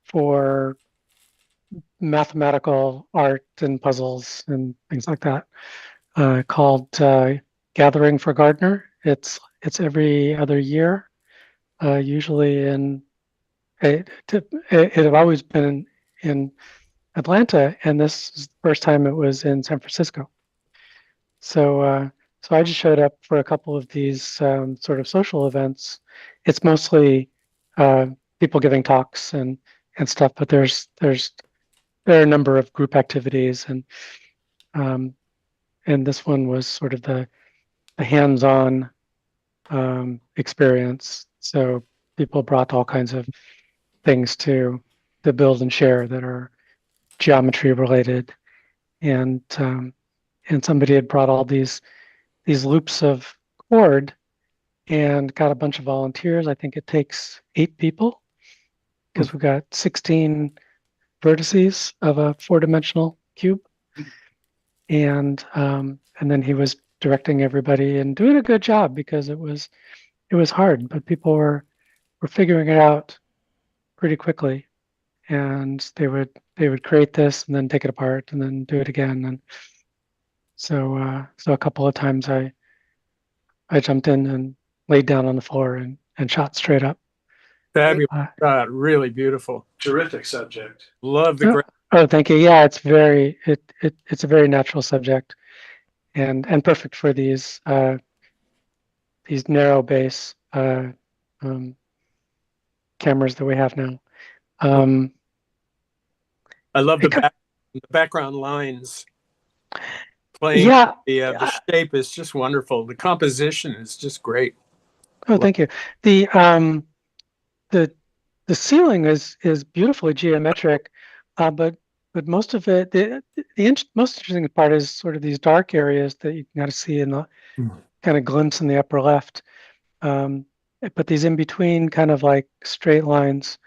for mathematical art and puzzles and things like that, called Gathering for Gardner. It's every other year, usually it had always been in Atlanta, and this is the first time it was in San Francisco. So I just showed up for a couple of these sort of social events. It's mostly people giving talks and stuff, but there are a number of group activities, and this one was sort of the a hands-on experience. So people brought all kinds of things to build and share that are geometry related, and somebody had brought all these loops of cord and got a bunch of volunteers. I think it takes 8 people because we've got 16 vertices of a 4-dimensional cube, and then he was directing everybody and doing a good job because it was hard, but people were figuring it out pretty quickly, and they would create this and then take it apart and then do it again. And so a couple of times I jumped in and laid down on the floor and shot straight up. Fabulous. Really beautiful. Terrific subject. Love the Oh, thank you. Yeah, it's it's a very natural subject, and perfect for these narrow base cameras that we have now. I love the background lines. Playing Yeah, the shape is just wonderful. The composition is just great. Oh, thank you. The ceiling is beautifully geometric, but most of it, the most interesting part is sort of these dark areas that you can kind of see in the kind of glimpse in the upper left. But these in between kind of like straight lines,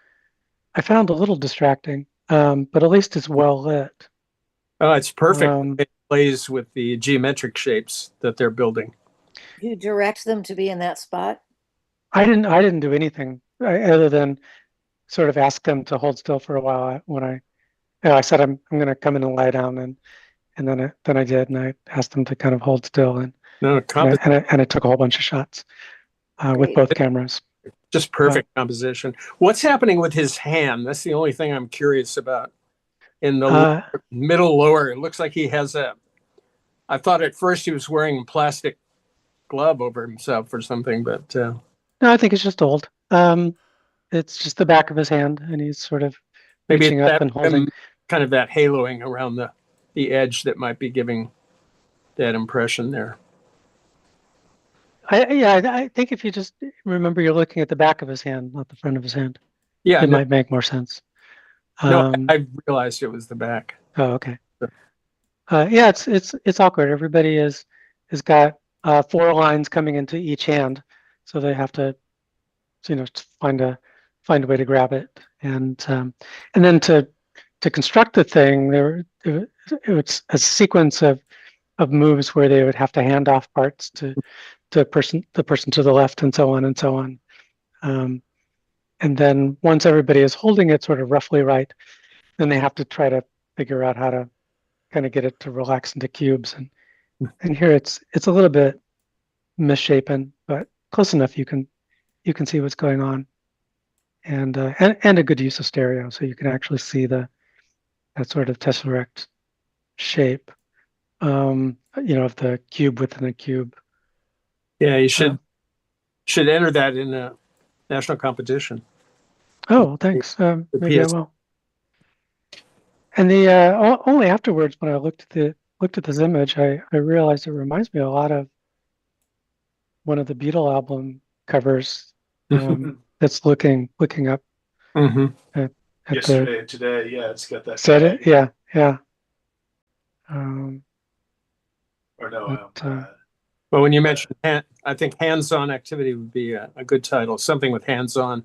I found a little distracting, but at least it's well lit. Oh, it's perfect. It plays with the geometric shapes that they're building. You direct them to be in that spot? I didn't do anything other than sort of ask them to hold still for a while when I said I'm going to come in and lie down, and then I did, and I asked them to kind of hold still, and I took a whole bunch of shots with both cameras. Just perfect composition. What's happening with his hand? That's the only thing I'm curious about. In the middle lower, it looks like he has I thought at first he was wearing a plastic glove over himself or something, but no, I think it's just old. It's just the back of his hand, and he's sort of reaching up and holding. Kind of that haloing around the edge that might be giving that impression there. I think if you just remember you're looking at the back of his hand, not the front of his hand. Yeah, it might make more sense. No, I realized it was the back. Oh, okay. Yeah, it's awkward. Everybody has got 4 lines coming into each hand, so they have to, find a way to grab it, and then to construct the thing, it's a sequence of moves where they would have to hand off parts to the person to the left, and so on and so on. And then once everybody is holding it sort of roughly right, then they have to try to figure out how to kind of get it to relax into cubes. And here it's a little bit misshapen, but close enough you can see what's going on. And a good use of stereo, so you can actually see that sort of tesseract shape, of the cube within a cube. Yeah, you should enter that in a national competition. Oh, thanks. Maybe I will. And the only afterwards, when I looked at this image, I realized it reminds me a lot of one of the Beatle album covers. That's looking up. At yesterday and today. Yeah, it's got that. Said it. Yeah. Or no. Well, when you mentioned I think hands-on activity would be a good title. Something with hands-on.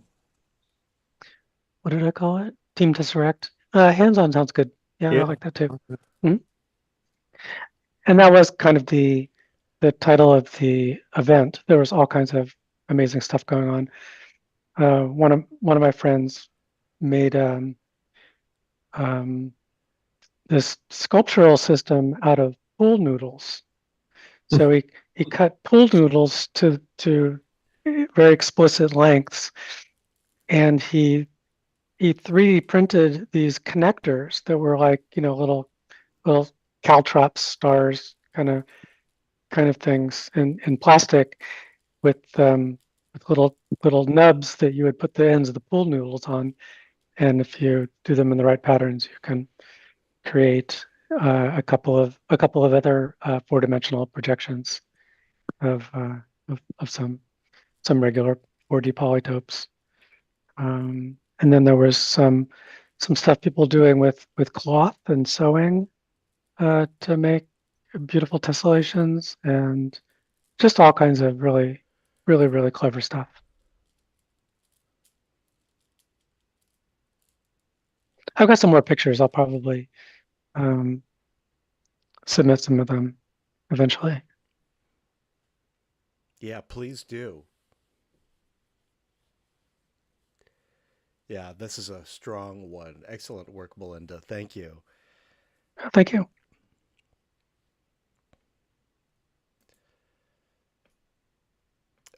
What did I call it? Team Tesseract. Hands-on sounds good. Yeah, I like that too. Mm-hmm. And that was kind of the title of the event. There was all kinds of amazing stuff going on. One of my friends made this sculptural system out of pool noodles. So he cut pool noodles to very explicit lengths, and he 3D printed these connectors that were like little caltrops, stars, kind of things in plastic with little nubs that you would put the ends of the pool noodles on, and if you do them in the right patterns, you can create a couple of other 4-dimensional projections. of some regular 4D polytopes. And then there was some stuff people doing with cloth and sewing to make beautiful tessellations, and just all kinds of really clever stuff. I've got some more pictures. I'll probably submit some of them eventually. Yeah, please do. Yeah, this is a strong one. Excellent work, Melinda. Thank you. Thank you.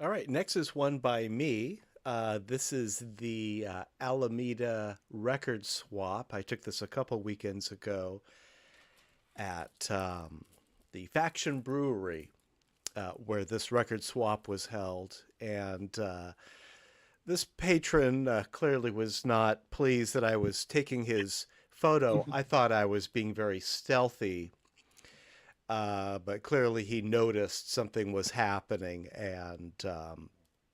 All right, next is one by me. This is the Alameda record swap. I took this a couple weekends ago at the Faction Brewery, where this record swap was held. And this patron clearly was not pleased that I was taking his photo. I thought I was being very stealthy, but clearly he noticed something was happening, and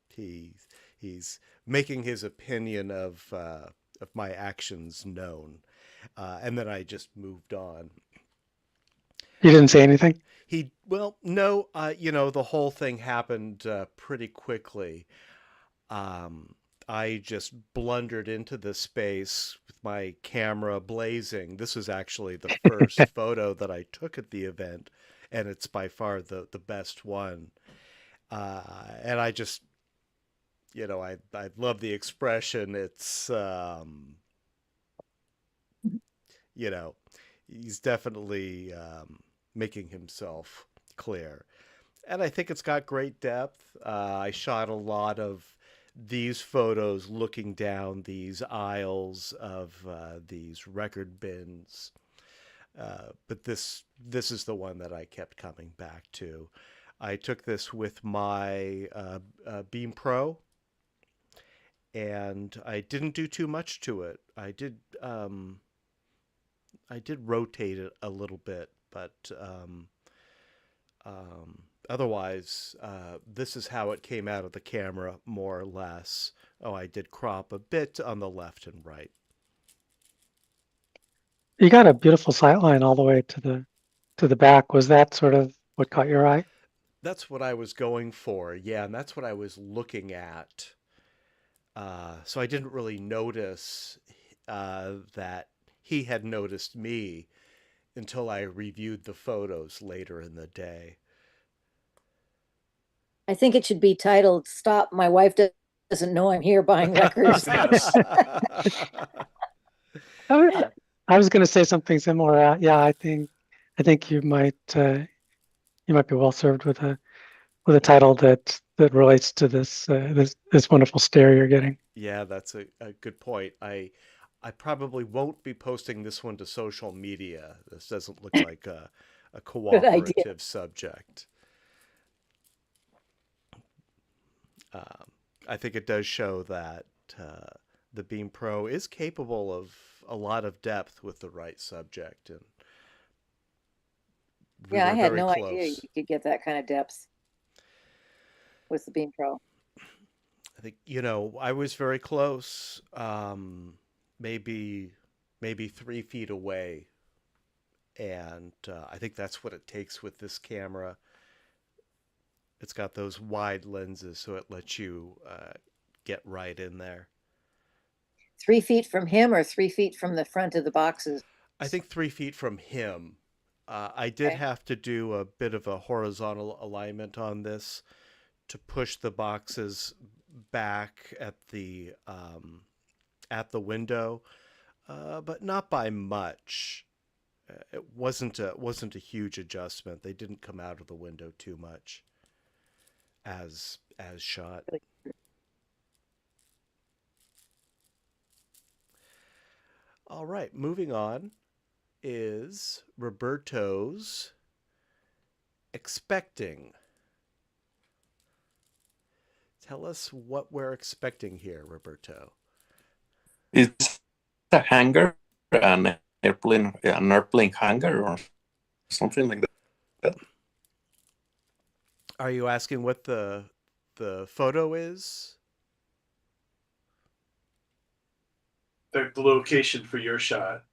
he's making his opinion of my actions known. And then I just moved on. You didn't say anything? Well, no, the whole thing happened pretty quickly. I just blundered into the space with my camera blazing. This was actually the first photo that I took at the event, and it's by far the best one. And I just, I love the expression. It's, he's definitely making himself clear. And I think it's got great depth. I shot a lot of these photos looking down these aisles of these record bins. But this is the one that I kept coming back to. I took this with my Beam Pro, and I didn't do too much to it. I did rotate it a little bit, but otherwise, this is how it came out of the camera, more or less. Oh, I did crop a bit on the left and right. You got a beautiful sightline all the way to the back. Was that sort of what caught your eye? That's what I was going for, yeah, and that's what I was looking at. So I didn't really notice that he had noticed me until I reviewed the photos later in the day. I think it should be titled "Stop! My wife doesn't know I'm here buying records." I was going to say something similar. Yeah, I think you might be well served with a title that relates to this wonderful stare you're getting. Yeah, that's a good point. I probably won't be posting this one to social media. This doesn't look like a cooperative subject. I think it does show that the Beam Pro is capable of a lot of depth with the right subject. And yeah, I had no idea you could get that kind of depth with the Beam Pro. I think, I was very close, maybe 3 feet away. And I think that's what it takes with this camera. It's got those wide lenses, so it lets you get right in there. 3 feet from him or 3 feet from the front of the boxes? I think 3 feet from him. I did have to do a bit of a horizontal alignment on this to push the boxes back at the window, but not by much. It wasn't a huge adjustment. They didn't come out of the window too much as shot. All right, moving on is Roberto's expecting. Tell us what we're expecting here, Roberto. It's a hangar, an airplane hangar or something like that. Are you asking what the photo is? The location for your shot.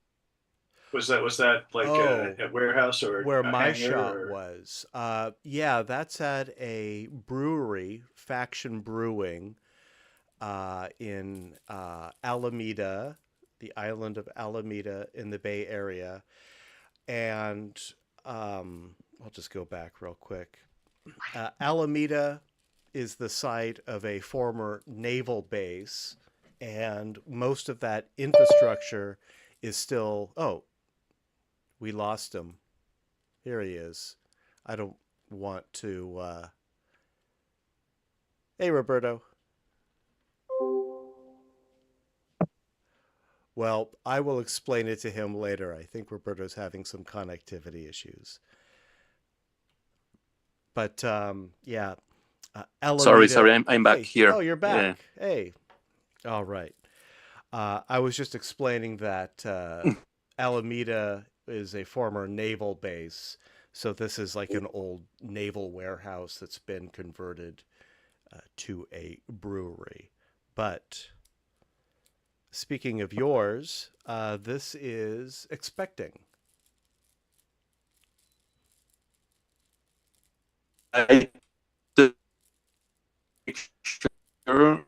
Was that like Oh, a warehouse or where a my hangar shot or? was. Yeah, that's at a brewery, Faction Brewing, in Alameda, the island of Alameda in the Bay Area. And I'll just go back real quick. Alameda is the site of a former naval base, and most of that infrastructure is still. Oh, we lost him. Here he is. I don't want to. Hey, Roberto. Well, I will explain it to him later. I think Roberto's having some connectivity issues. But yeah, Sorry, Alameda. sorry, I'm back Hey, here. oh, you're Yeah. back. Hey, all right. I was just explaining that Alameda is a former naval base, so this is like an old naval warehouse that's been converted to a brewery. But speaking of yours, this is Expecting. I took a picture.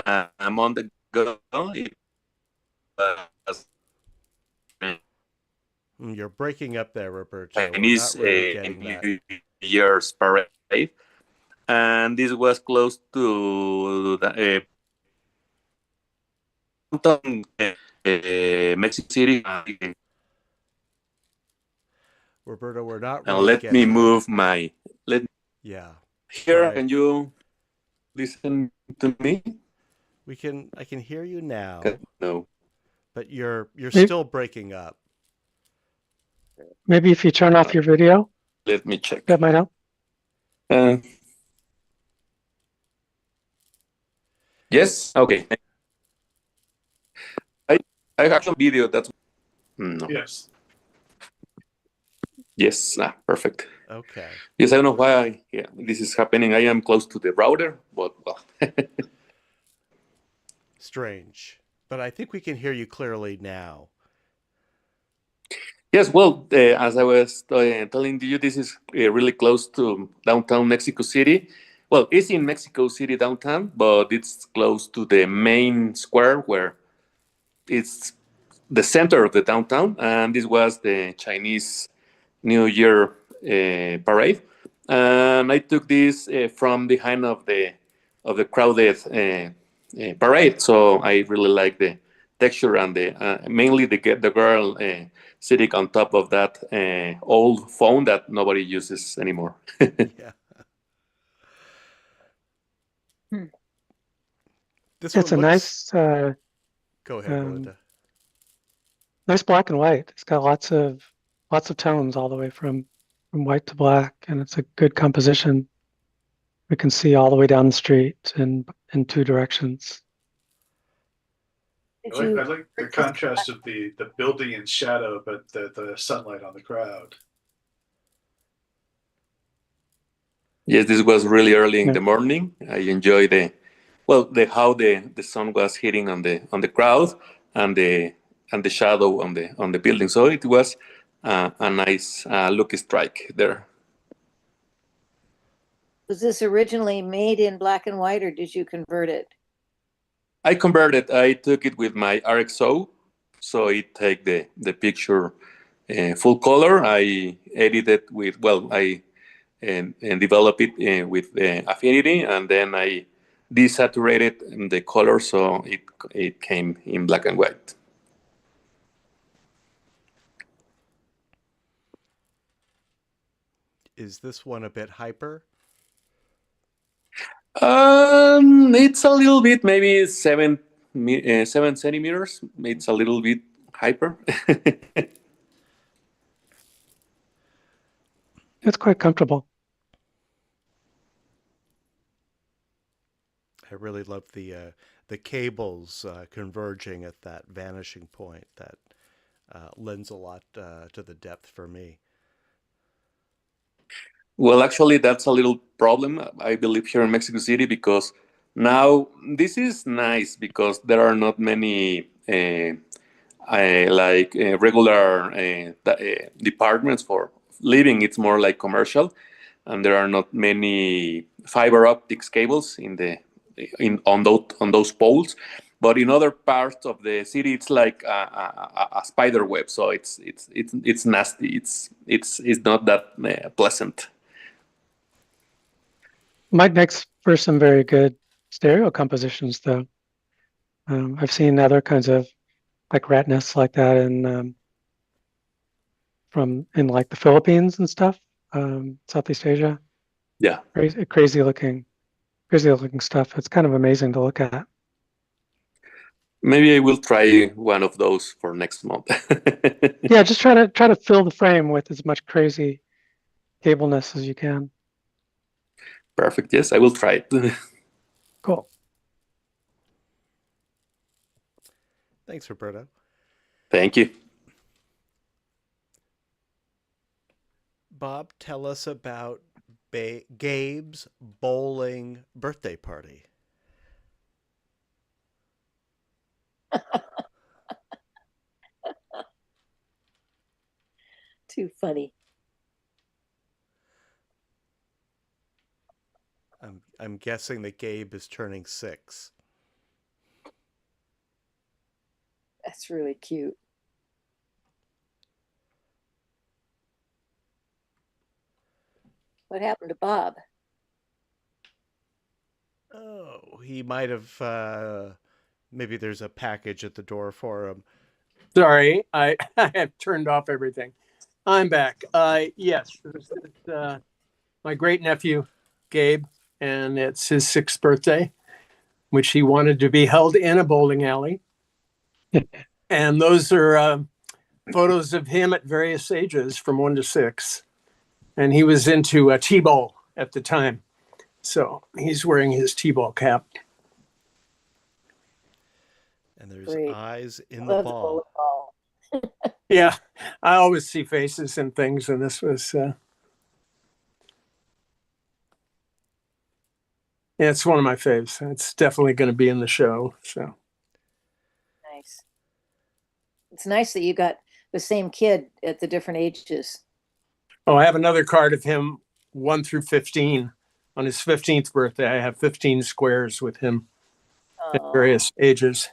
I'm on the go. It was You're breaking up there, Roberto. We're Chinese not really getting that. New Year's parade, and this was close to the downtown Mexico City. Roberto, we're not And really let me getting that. move my. Let Yeah. here. Try. Can you listen to me? I can hear you now, No. but you're Maybe, still breaking up. maybe if you turn off your video, Let me check. that might help. Yes. Okay. I have some video. That's no. Yes. Yes. Perfect. Okay. Yes, I don't know why this is happening. I am close to the router, but well. Strange. But I think we can hear you clearly now. Yes, well, as I was telling you, this is really close to downtown Mexico City. Well, it's in Mexico City downtown, but it's close to the main square where it's the center of the downtown. And this was the Chinese New Year parade. And I took this from behind of the crowded parade. So I really like the texture and the mainly the girl sitting on top of that old phone that nobody uses anymore. Yeah. This It's one a looks. nice, Go ahead, Melinda. nice black and white. It's got lots of tones all the way from white to black, and it's a good composition. We can see all the way down the street in two directions. I like the contrast of the building in shadow, but the sunlight on the crowd. Yes, this was really early in Yeah. the morning. I enjoy the how the sun was hitting on the crowd and the shadow on the building. So it was a nice lucky strike there. Was this originally made in black and white or did you convert it? I converted. I took it with my RXO, so it take the picture full color. I edited with I and develop it with Affinity, and then I desaturated the color so it came in black and white. Is this one a bit hyper? It's a little bit, maybe 7 centimeters. It's a little bit hyper. It's quite comfortable. I really love the cables converging at that vanishing point. That lends a lot to the depth for me. Well, actually, that's a little problem, I believe, here in Mexico City, because now this is nice because there are not many regular departments for living. It's more like commercial, and there are not many fiber optics cables on those poles. But in other parts of the city, it's like a spider web, so it's nasty. It's not that pleasant. Might makes for some very good stereo compositions, though. I've seen other kinds of like rat nests like that in in like the Philippines and stuff, Southeast Asia. Yeah. Crazy looking stuff. It's kind of amazing to look at. Maybe I will try one of those for next month. Yeah, just try to fill the frame with as much crazy cableness as you can. Perfect. Yes, I will try it. Cool. Thanks, Roberto. Thank you. Bob, tell us about Gabe's bowling birthday party. Too funny. I'm guessing that Gabe is turning 6. That's really cute. What happened to Bob? Oh, he might have. Maybe there's a package at the door for him. Sorry, I have turned off everything. I'm back. Yes, it's my great nephew, Gabe, and it's his 6th birthday, which he wanted to be held in a bowling alley. And those are photos of him at various ages from 1 to 6. And he was into a T-ball at the time. So he's wearing his T-ball cap. And there's Great. eyes in I the love ball. bowling ball. Yeah, I always see faces and things, and this was yeah, it's one of my faves. It's definitely going to be in the show. So Nice. It's nice that you got the same kid at the different ages. I have another card of him 1 through 15. On his 15th birthday, I have 15 squares with him at various ages.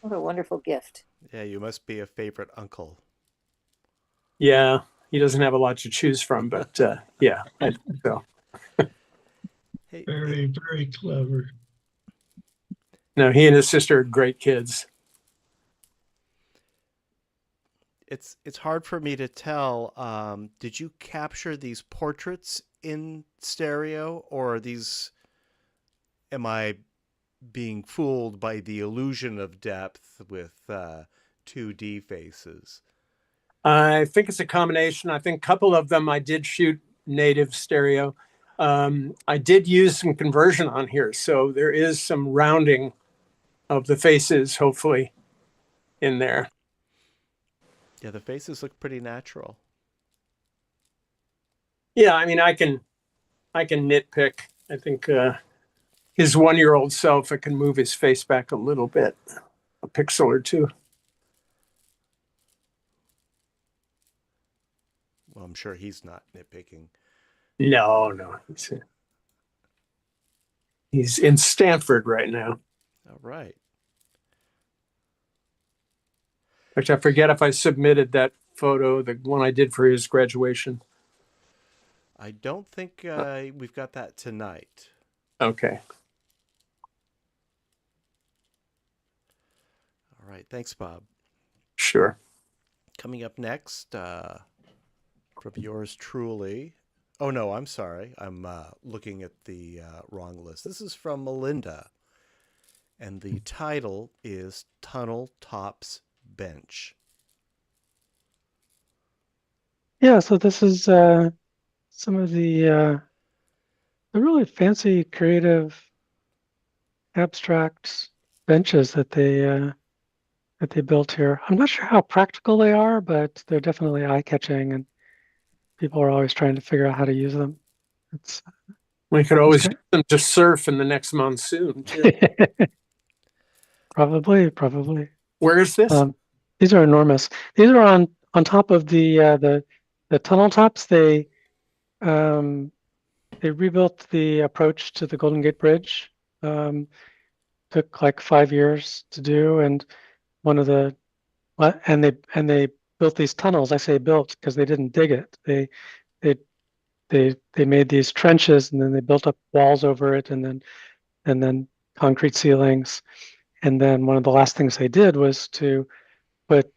What a wonderful gift. Yeah, you must be a favorite uncle. Yeah, he doesn't have a lot to choose from, but yeah, I think so. Hey, Very, very clever. No, he and his sister are great kids. it's hard for me to tell. Did you capture these portraits in stereo, or are these? Am I being fooled by the illusion of depth with 2D faces? I think it's a combination. I think a couple of them I did shoot native stereo. I did use some conversion on here, so there is some rounding of the faces, hopefully, in there. Yeah, the faces look pretty natural. Yeah, I mean, I can nitpick. I think his 1-year-old self, I can move his face back a little bit, a pixel or two. Well, I'm sure he's not nitpicking. No, he's in Stanford right now. All right. In fact, I forget if I submitted that photo, the one I did for his graduation. I don't think we've got that tonight. Okay. All right. Thanks, Bob. Sure. Coming up next, from yours truly. Oh, no, I'm sorry. I'm looking at the wrong list. This is from Melinda. And the title is Tunnel Tops Bench. Yeah, so this is some of the really fancy, creative, abstract benches that they built here. I'm not sure how practical they are, but they're definitely eye-catching and people are always trying to figure out how to use them. It's We could always great. use them to surf in the next monsoon too. Probably. Where is this? These are enormous. These are on top of the tunnel tops. They rebuilt the approach to the Golden Gate Bridge. Took like 5 years to do, and one of the and they built these tunnels. I say built because they didn't dig it. They made these trenches, and then they built up walls over it, and then concrete ceilings. And then one of the last things they did was to put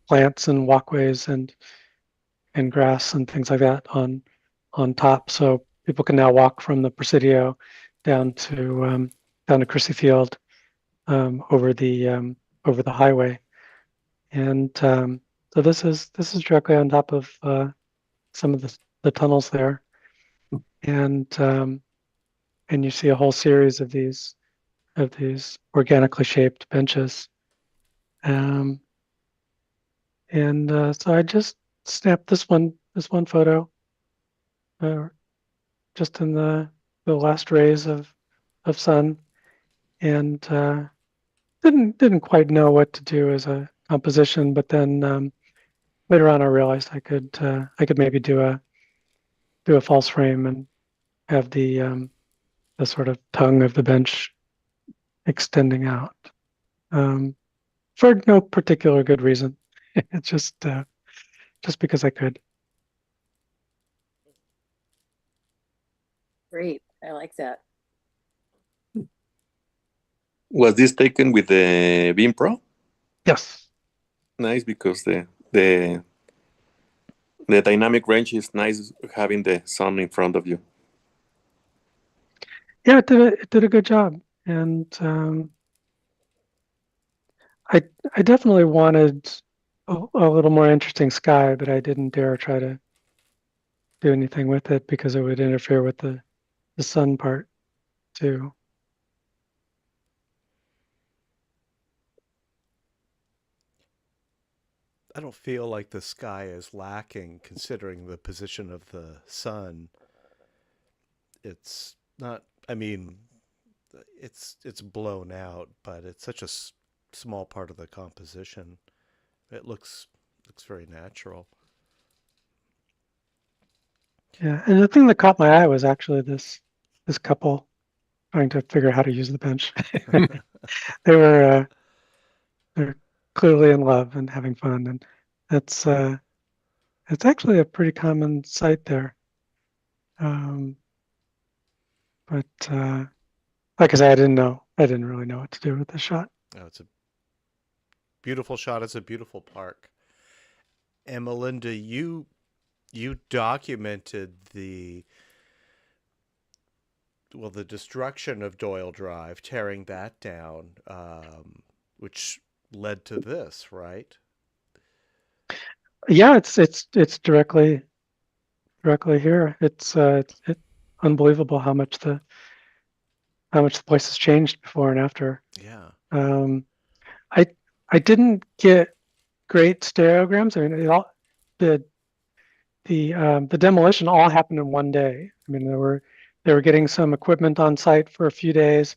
plants and walkways and grass and things like that on top, so people can now walk from the Presidio down to Crissy Field over the highway. And so this is directly on top of some of the tunnels there, and you see a whole series of these organically shaped benches. And so I just snapped this one photo just in the last rays of sun, and didn't quite know what to do as a composition, but then later on I realized I could maybe do a false frame and have the sort of tongue of the bench extending out, for no particular good reason. It's just because I could. Great. I like that. Was this taken with the Beam Pro? Yes. Nice, because the dynamic range is nice having the sun in front of you. Yeah, it did a good job, and I definitely wanted a little more interesting sky, but I didn't dare try to do anything with it because it would interfere with the sun part too. I don't feel like the sky is lacking considering the position of the sun. It's not, I mean, it's blown out, but it's such a small part of the composition. It looks very natural. Yeah, and the thing that caught my eye was actually this couple trying to figure out how to use the bench. They're clearly in love and having fun, and that's it's actually a pretty common sight there. But like I said, I didn't really know what to do with the shot. Oh, it's a beautiful shot. It's a beautiful park. And Melinda, you documented the destruction of Doyle Drive, tearing that down, which led to this, right? Yeah, it's directly here. It's unbelievable how much the place has changed before and after. Yeah. I didn't get great stereograms. I mean, the demolition all happened in one day. I mean, they were getting some equipment on site for a few days,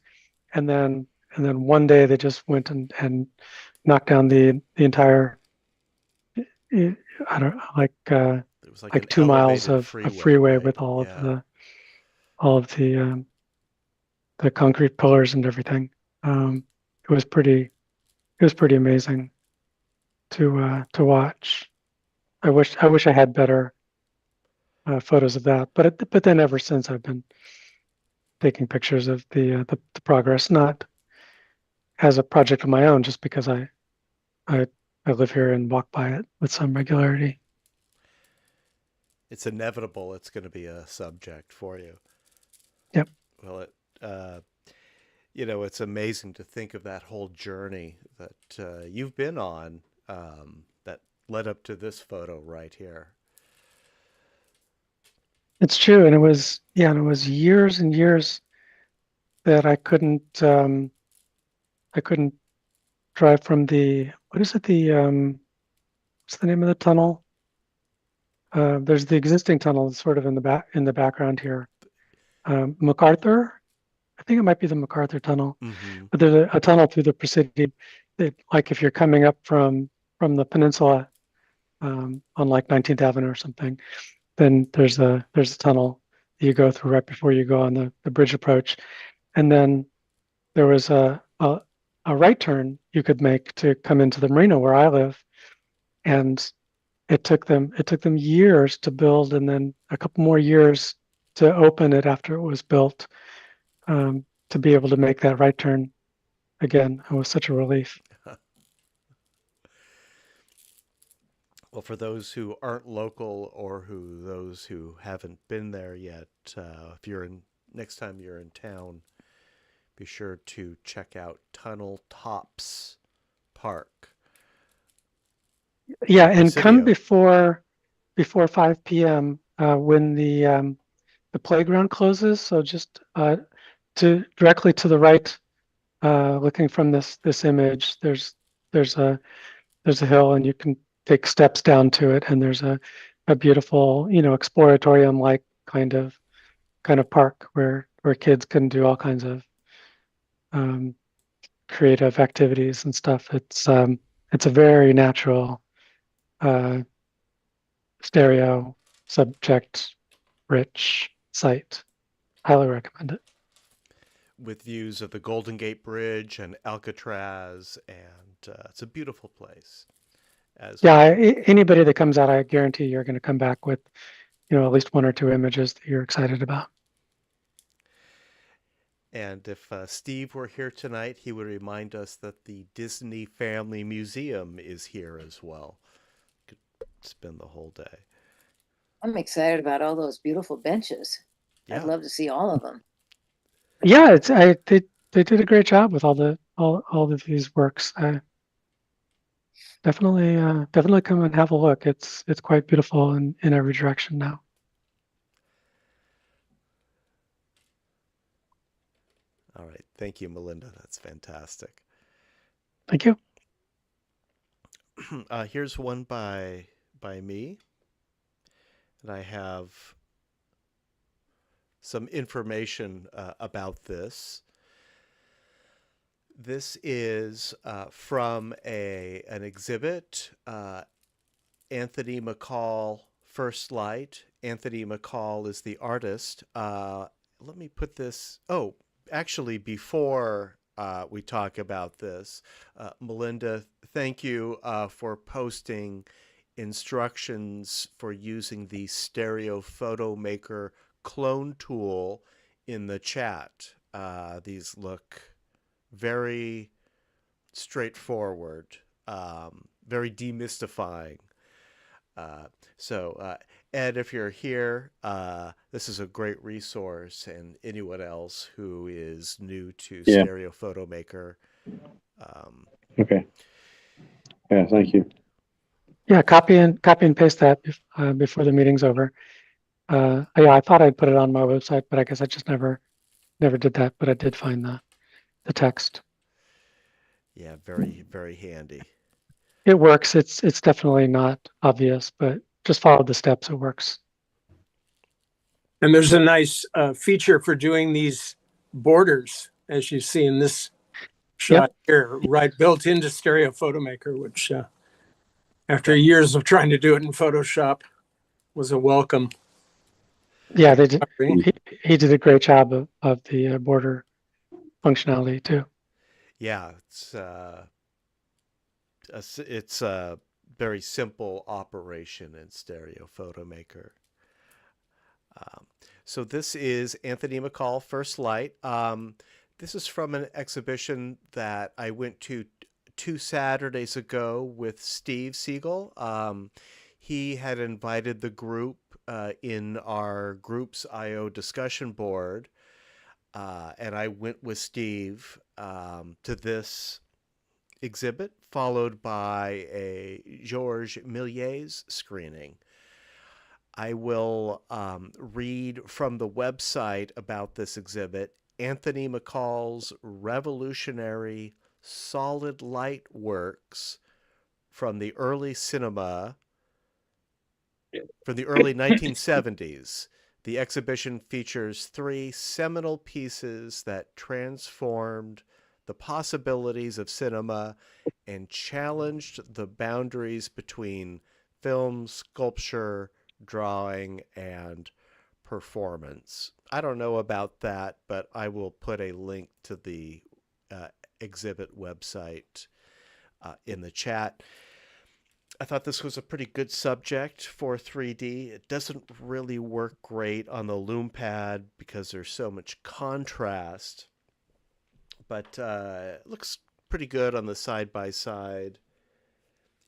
and then one day they just went and knocked down the entire, I don't know, It was like 2 miles of freeway right? with all Yeah. of the concrete pillars and everything. It was pretty amazing to watch. I wish I had better photos of that, but then ever since I've been taking pictures of the progress, not as a project of my own, just because I live here and walk by it with some regularity. It's inevitable. It's going to be a subject for you. Yep. Well, it's amazing to think of that whole journey that you've been on, that led up to this photo right here. It's true, and it was years and years that I couldn't drive from what's the name of the tunnel? there's the existing tunnel sort of in the background here. MacArthur, I think it might be the MacArthur tunnel, but there's a tunnel through the Presidio that, like if you're coming up from the peninsula on like 19th Avenue or something, then there's a tunnel that you go through right before you go on the bridge approach. And then there was a right turn you could make to come into the marina where I live. And it took them years to build, and then a couple more years to open it after it was built, to be able to make that right turn again. It was such a relief. Well, for those who aren't local or those who haven't been there yet, if you're next time you're in town, be sure to check out Tunnel Tops Park. Yeah, and come Presidio. before 5 p.m. When the playground closes. So just directly to the right, looking from this image, there's a hill, and you can take steps down to it, and there's a beautiful, exploratorium like kind of park where kids can do all kinds of creative activities and stuff. It's a very natural, stereo subject rich site. Highly recommend it. With views of the Golden Gate Bridge and Alcatraz, and it's a beautiful place. Anybody that comes out, I guarantee you're going to come back with, at least one or two images that you're excited about. And if Steve were here tonight, he would remind us that the Disney Family Museum is here as well. Could spend the whole day. I'm excited about all those beautiful benches. Yeah. I'd love to see all of them. Yeah, they did a great job with all of these works. Definitely come and have a look. It's quite beautiful in every direction now. All right. Thank you, Melinda. That's fantastic. Thank you. Here's one by me. And I have some information about this. This is from an exhibit, Anthony McCall First Light. Anthony McCall is the artist. Let me put this. Oh, actually, before we talk about this, Melinda, thank you for posting instructions for using the Stereo Photo Maker clone tool in the chat. These look very straightforward, very demystifying. So Ed, if you're here, this is a great resource, and anyone else who is new to Stereo Photo Maker. Okay. Yeah, thank you. Yeah, copy and paste that before the meeting's over. I thought I'd put it on my website, but I guess I just never did that. But I did find the text. Yeah, very, very handy. It works. It's definitely not obvious, but just follow the steps. It works. And there's a nice feature for doing these borders, as you see in this shot here, right built into Stereo Photo Maker, which after years of trying to do it in Photoshop was a welcome. Yeah, they did. He did a great job of the border functionality too. Yeah, it's a very simple operation in Stereo Photo Maker. So this is Anthony McCall First Light. This is from an exhibition that I went to 2 Saturdays ago with Steve Siegel. He had invited the group in our Groups I/O discussion board, and I went with Steve to this exhibit, followed by a Georges Méliès screening. I will read from the website about this exhibit. Anthony McCall's revolutionary solid light works from the early cinema from the early 1970s. The exhibition features 3 seminal pieces that transformed the possibilities of cinema and challenged the boundaries between film, sculpture, drawing, and performance. I don't know about that, but I will put a link to the exhibit website in the chat. I thought this was a pretty good subject for 3D. It doesn't really work great on the Lume Pad because there's so much contrast, but it looks pretty good on the side-by-side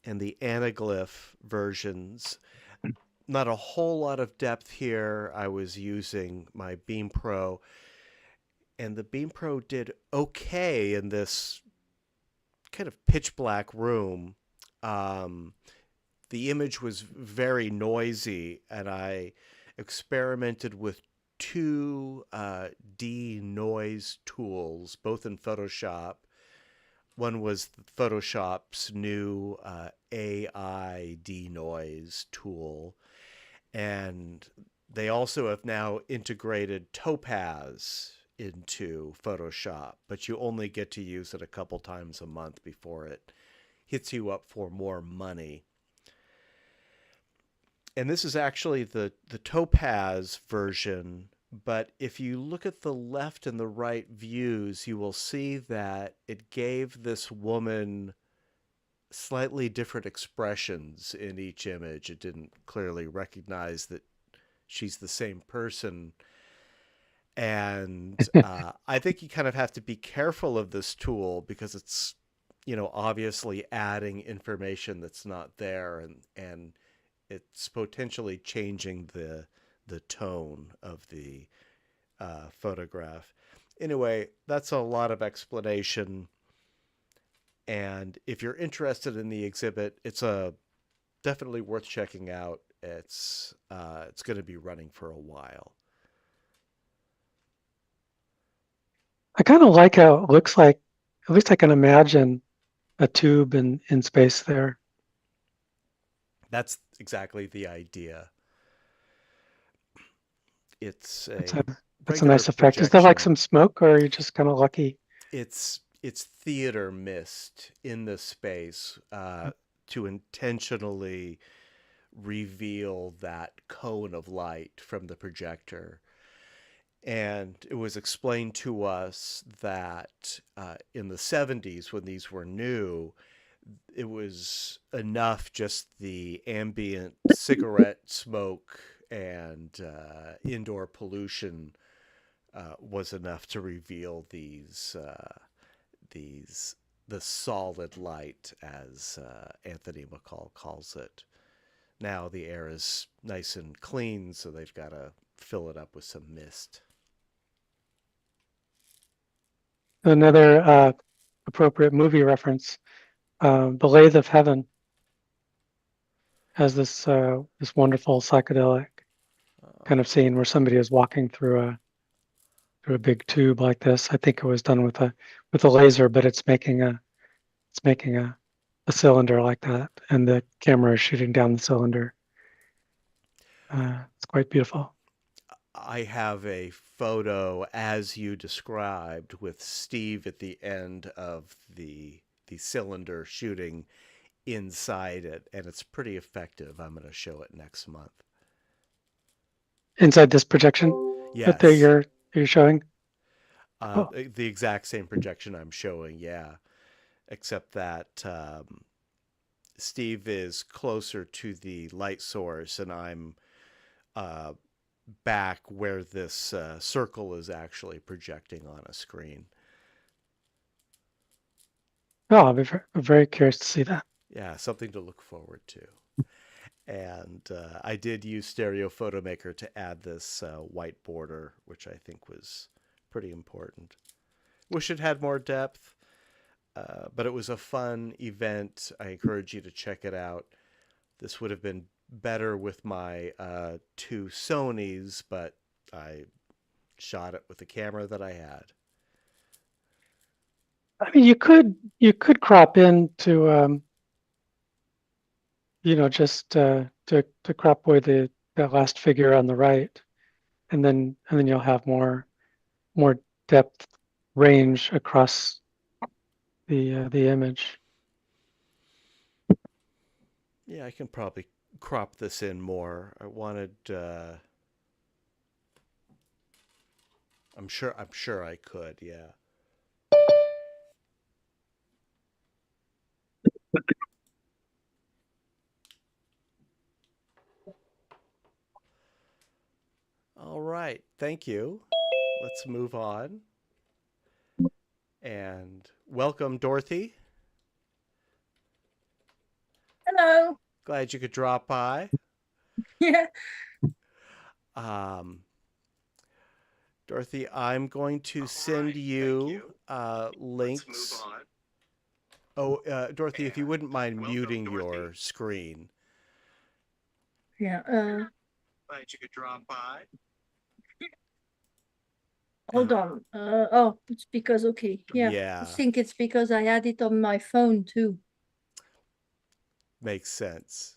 and the anaglyph versions. Not a whole lot of depth here. I was using my Beam Pro, and the Beam Pro did okay in this kind of pitch black room. The image was very noisy, and I experimented with 2 denoise tools, both in Photoshop. One was Photoshop's new AI denoise tool, and they also have now integrated Topaz into Photoshop, but you only get to use it a couple times a month before it hits you up for more money. And this is actually the Topaz version, but if you look at the left and the right views, you will see that it gave this woman slightly different expressions in each image. It didn't clearly recognize that she's the same person. And I think you kind of have to be careful of this tool because it's, obviously adding information that's not there, and it's potentially changing the tone of the photograph. Anyway, that's a lot of explanation. And if you're interested in the exhibit, it's definitely worth checking out. It's going to be running for a while. I kind of like how it looks like, at least I can imagine a tube in space there. That's exactly the idea. It's a that's a nice effect. Is there like some smoke, or are you just kind of lucky? It's theater mist in the space to intentionally reveal that cone of light from the projector. And it was explained to us that in the 70s, when these were new, it was enough just the ambient cigarette smoke and indoor pollution was enough to reveal the solid light, as Anthony McCall calls it. Now the air is nice and clean, so they've got to fill it up with some mist. Another appropriate movie reference, The Lathe of Heaven has this wonderful psychedelic kind of scene where somebody is walking through a big tube like this. I think it was done with a laser, but it's making a cylinder like that, and the camera is shooting down the cylinder. It's quite beautiful. I have a photo as you described with Steve at the end of the cylinder shooting inside it, and it's pretty effective. I'm going to show it next month. Inside this projection? Yes. That you're showing? The exact same projection I'm showing, yeah. Except that Steve is closer to the light source, and I'm back where this circle is actually projecting on a screen. Oh, I'll be very curious to see that. Yeah, something to look forward to. And I did use Stereo Photomaker to add this white border, which I think was pretty important. Wish it had more depth, but it was a fun event. I encourage you to check it out. This would have been better with my 2 Sonys, but I shot it with the camera that I had. I mean, you could crop into, just to to crop away that last figure on the right, and then you'll have more depth range across the image. Yeah, I can probably crop this in more. I wanted. I'm sure I could. Yeah. All right. Thank you. Let's move on. And welcome, Dorothy. Hello. Glad you could drop by. Yeah. Dorothy, I'm going to send you links. Oh, Dorothy, if you wouldn't mind muting your screen. Yeah. Glad you could drop by. Hold on. Oh, it's because okay. Yeah. Yeah. I think it's because I had it on my phone too. Makes sense.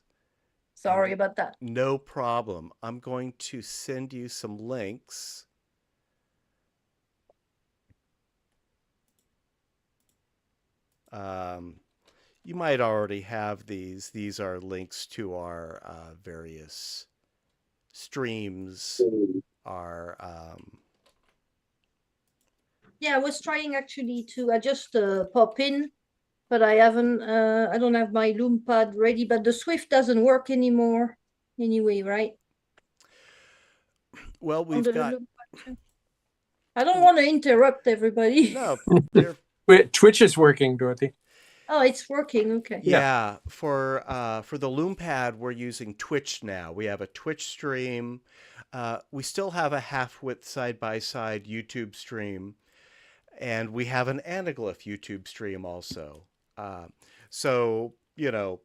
Sorry about that. No problem. I'm going to send you some links. You might already have these. These are links to our various streams. Our Yeah, I was trying actually to just pop in, but I haven't. I don't have my Lume pad ready. But the Swift doesn't work anymore. Anyway, right? well, we've got. I don't want to interrupt everybody. No, Twitch is working, Dorothy. Oh, it's working. Okay. Yeah, for the Lume Pad, we're using Twitch now. We have a Twitch stream. We still have a half-width side-by-side YouTube stream, and we have an anaglyph YouTube stream also. So, you know,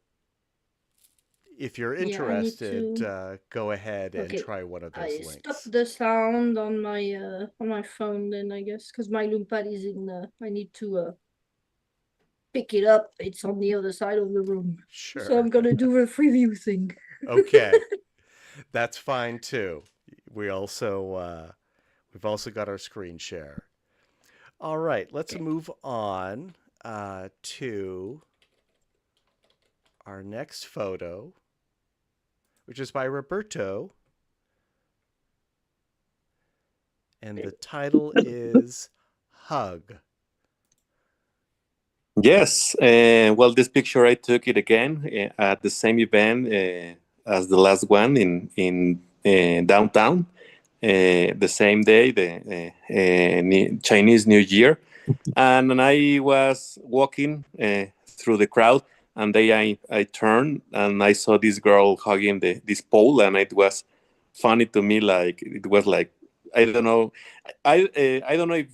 if you're interested, go ahead and try one of those links. Stop the sound on my phone then, I guess, because my Lume Pad is in. I need to pick it up. It's on the other side of the room. Sure. So I'm gonna do a preview thing. Okay, that's fine too. We've also got our screen share. All right, let's move on to our next photo, which is by Roberto, and the title is Hug. Yes, well, this picture I took it again at the same event as the last one in downtown. The same day, the Chinese New Year, and I was walking through the crowd, and then I turned and I saw this girl hugging this pole, and it was funny to me. Like it was like I don't know, I don't know if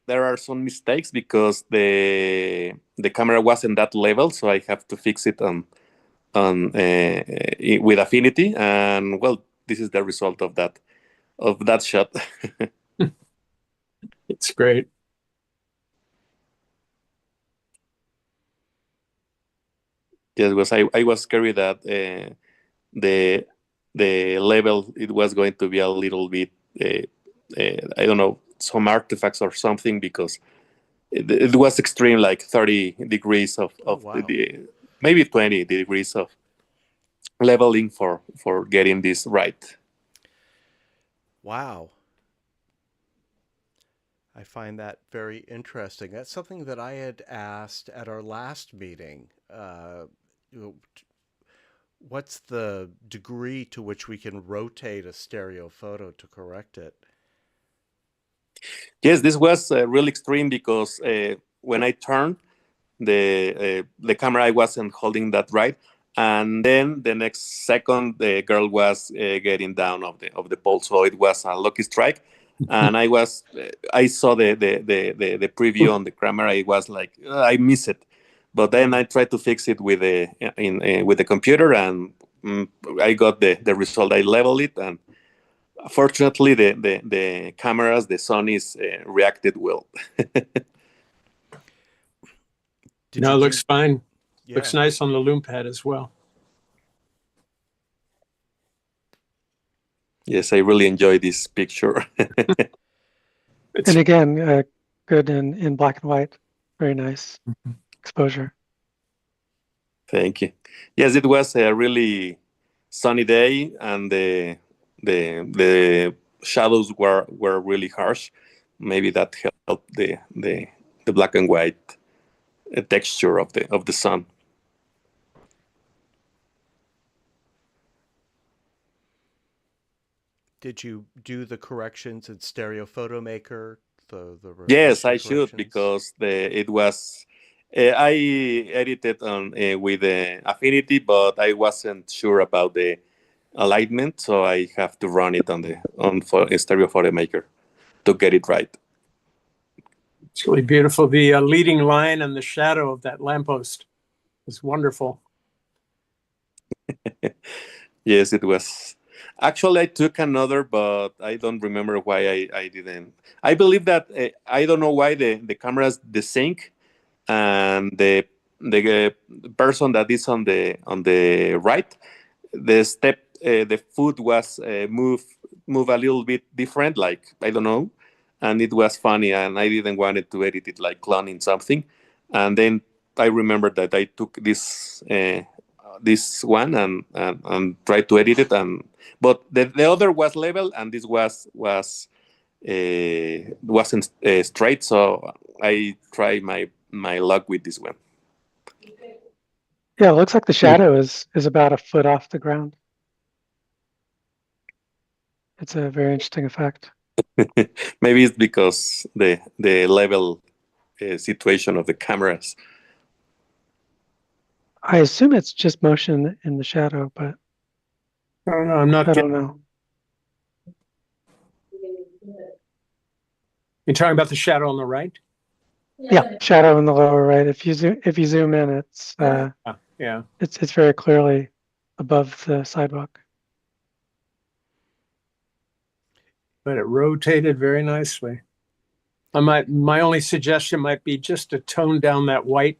there are some mistakes because the camera wasn't that level, so I have to fix it on with Affinity, and well, this is the result of that shot. It's great. Yes, because I was scared that the level it was going to be a little bit I don't know, some artifacts or something, because it was extreme, like 30 degrees of wow. Maybe 20 degrees of leveling for getting this right. Wow. I find that very interesting. That's something that I had asked at our last meeting. What's the degree to which we can rotate a stereo photo to correct it? Yes, this was real extreme because when I turned the camera, I wasn't holding that right, and then the next second the girl was getting down of the pole, so it was a lucky strike. And I saw the preview on the camera. I was like, I miss it, but then I tried to fix it with the computer, and I got the result. I leveled it, and fortunately, the cameras, the Sony's reacted well. No, it looks fine. Yeah. Looks nice on the Lume Pad as well. Yes, I really enjoy this picture. It's And again, good in black and white. Very nice exposure. Thank you. Yes, it was a really sunny day, and the shadows were really harsh. Maybe that helped the black and white texture of the sun. Did you do the corrections in Stereo Photo Maker? The Yes, reflection I should, corrections? because it was I edited on with Affinity, but I wasn't sure about the alignment, so I have to run it on Stereo Photo Maker to get it right. really beautiful. The leading line and the shadow of that lamppost is wonderful. Yes, it was. Actually, I took another, but I don't remember why I didn't. I believe that I don't know why the camera's desync, and the person that is on the right, the foot was move a little bit different, like I don't know, and it was funny, and I didn't want it to edit it like cloning something, and then I remembered that I took this one and tried to edit it, and but the other was level, and this wasn't straight, so I tried my luck with this one. Yeah, it looks like the shadow is about a foot off the ground. It's a very interesting effect. Maybe it's because the level situation of the cameras. I assume it's just motion in the shadow, but I don't know. I'm not I getting. don't know. You're talking about the shadow on the right? Yeah, shadow in the lower right. If you zoom in, it's Yeah. it's very clearly above the sidewalk. But it rotated very nicely. My only suggestion might be just to tone down that white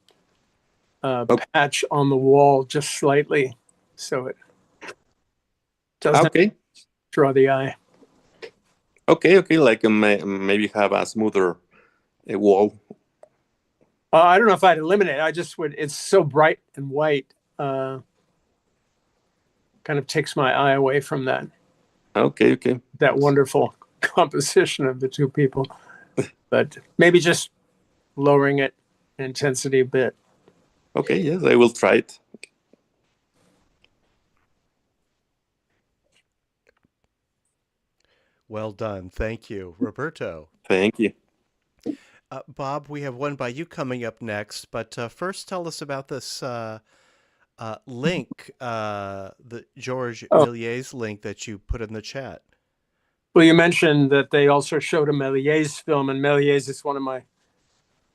patch on the wall just slightly, so it doesn't draw the eye. Okay, like maybe have a smoother wall. I don't know if I'd eliminate it. I just would. It's so bright and white, kind of takes my eye away from that. Okay. That wonderful composition of the two people, but maybe just lowering it in intensity a bit. Okay, yes, I will try it. Well done. Thank you, Roberto. Thank you. Bob, we have one by you coming up next, but first tell us about this link, the George Millier's link that you put in the chat. Well, you mentioned that they also showed a Méliès film, and Méliès is one of my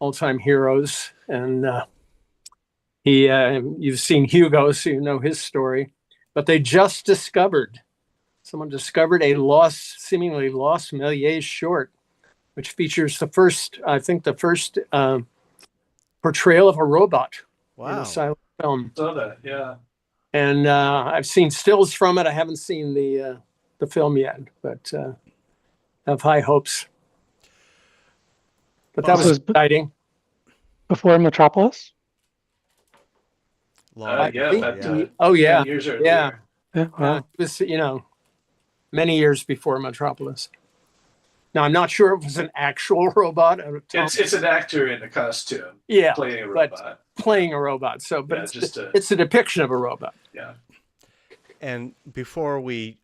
all-time heroes. And you've seen Hugo, so you know his story. But they just someone discovered a seemingly lost Méliès short, which features the first portrayal of a robot in a silent film. Saw that, yeah. And I've seen stills from it. I haven't seen the film yet, but have high hopes. But that was exciting. Before Metropolis? Oh yeah, 10 years earlier. Yeah. Wow. It was many years before Metropolis. Now I'm not sure it was an actual robot. It's an actor in a costume. Yeah, playing a robot. Playing a robot. So, but yeah, it's a depiction of a robot. Yeah. And before we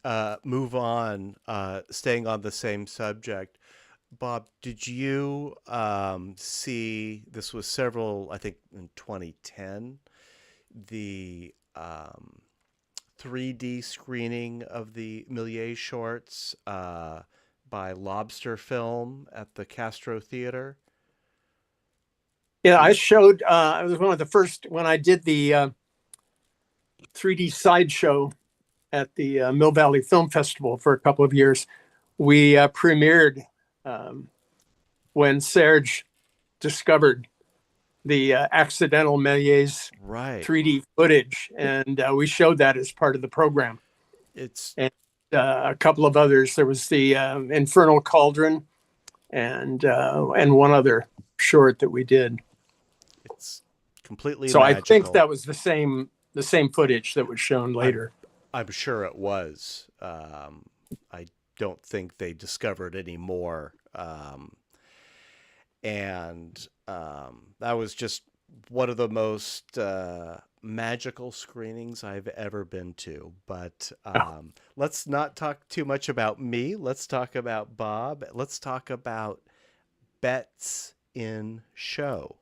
move on, staying on the same subject, Bob, did you see, this was I think in 2010, the 3D screening of the Méliès shorts by Lobster Film at the Castro Theater? Yeah, I showed, I was one of the first, when I did the 3D sideshow at the Mill Valley Film Festival for a couple of years, we premiered when Serge discovered the accidental Méliès 3D footage, and we showed that as part of the program. It's a couple of others. There was the Infernal Cauldron and one other short that we did. It's completely So magical. I think that was the same footage that was shown later. I'm sure it was. I don't think they discovered any more. That was just one of the most magical screenings I've ever been to. But let's not talk too much about me. Let's talk about Bob. Let's talk about Bets in Show.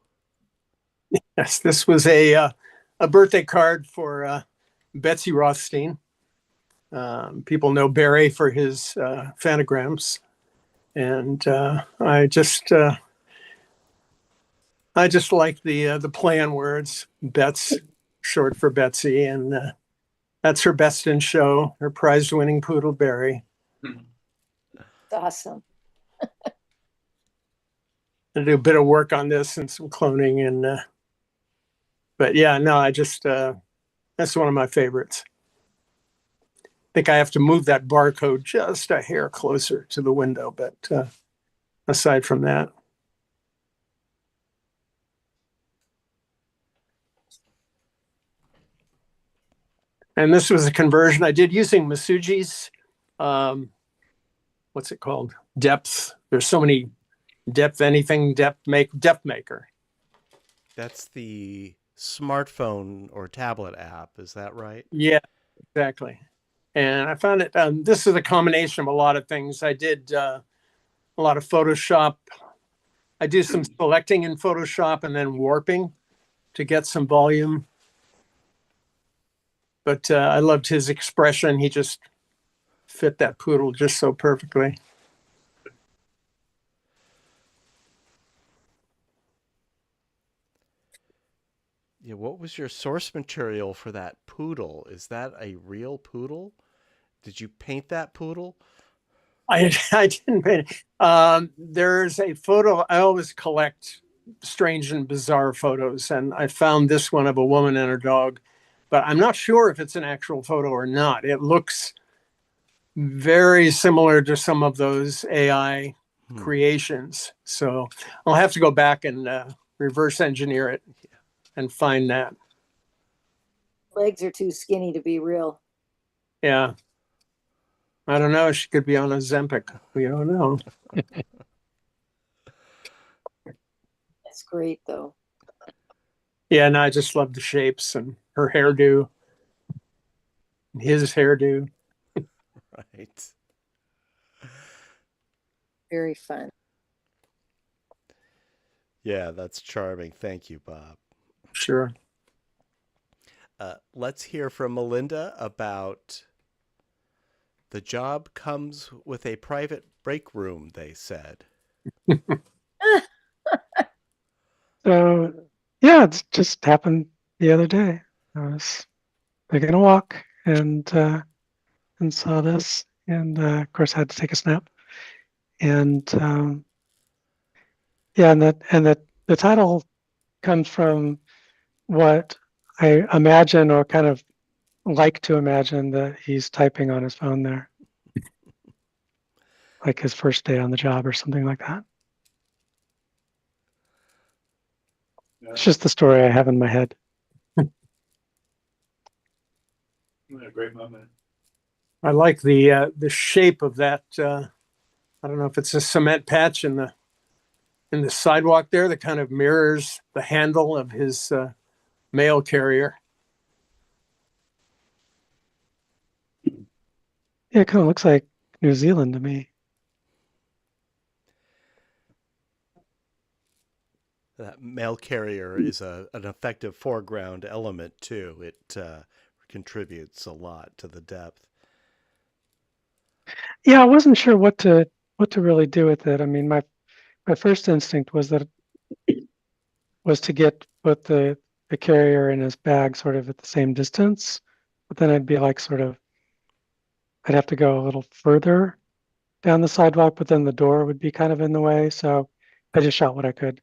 Yes, this was a birthday card for Betsy Rothstein. People know Barry for his phanograms, and I just like the play on words. Bets, short for Betsy, and that's her best in show. Her prize-winning poodle Barry. It's awesome. I do a bit of work on this and some cloning, and but yeah, no, I just that's one of my favorites. I think I have to move that barcode just a hair closer to the window, but aside from that. And this was a conversion I did using Masuji's, what's it called? Depth. There's so many depth maker. That's the smartphone or tablet app. Is that right? Yeah, exactly. And I found it, this is a combination of a lot of things. I did a lot of Photoshop. I do some selecting in Photoshop and then warping to get some volume. But I loved his expression. He just fit that poodle just so perfectly. Yeah, what was your source material for that poodle? Is that a real poodle? Did you paint that poodle? I didn't paint it. There's a photo. I always collect strange and bizarre photos, and I found this one of a woman and her dog, but I'm not sure if it's an actual photo or not. It looks very similar to some of those AI creations. So I'll have to go back and reverse engineer it and find that. Legs are too skinny to be real. Yeah. I don't know. She could be on a Ozempic. We don't know. That's great, though. Yeah, no, I just love the shapes and her hairdo, and his hairdo. Right. Very fun. Yeah, that's charming. Thank you, Bob. Sure. Let's hear from Melinda about the job comes with a private break room, they said. So, yeah, it just happened the other day. I was taking a walk and saw this, and of course I had to take a snap. And yeah, and the title comes from what I imagine, or kind of like to imagine, that he's typing on his phone there, like his first day on the job or something like that. Yeah. It's just the story I have in my head. A great moment. I like the shape of that. I don't know if it's a cement patch in the sidewalk there that kind of mirrors the handle of his mail carrier. Yeah, it kind of looks like New Zealand to me. That mail carrier is an effective foreground element too. It contributes a lot to the depth. Yeah, I wasn't sure what to really do with it. I mean, my first instinct was to put the carrier and his bag sort of at the same distance, but then I'd be like I'd have to go a little further down the sidewalk, but then the door would be kind of in the way. So I just shot what I could.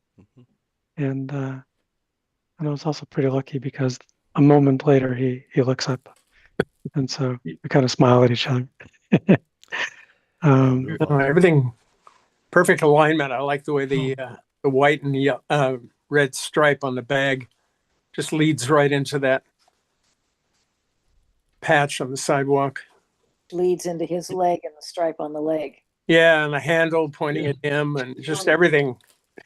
And I was also pretty lucky because a moment later he looks up, and so we kind of smile at each other. move on. Everything perfect alignment. I like the way the white and red stripe on the bag just leads right into that patch on the sidewalk. Leads into his leg and the stripe on the leg. Yeah, and the handle pointing at him and just everything.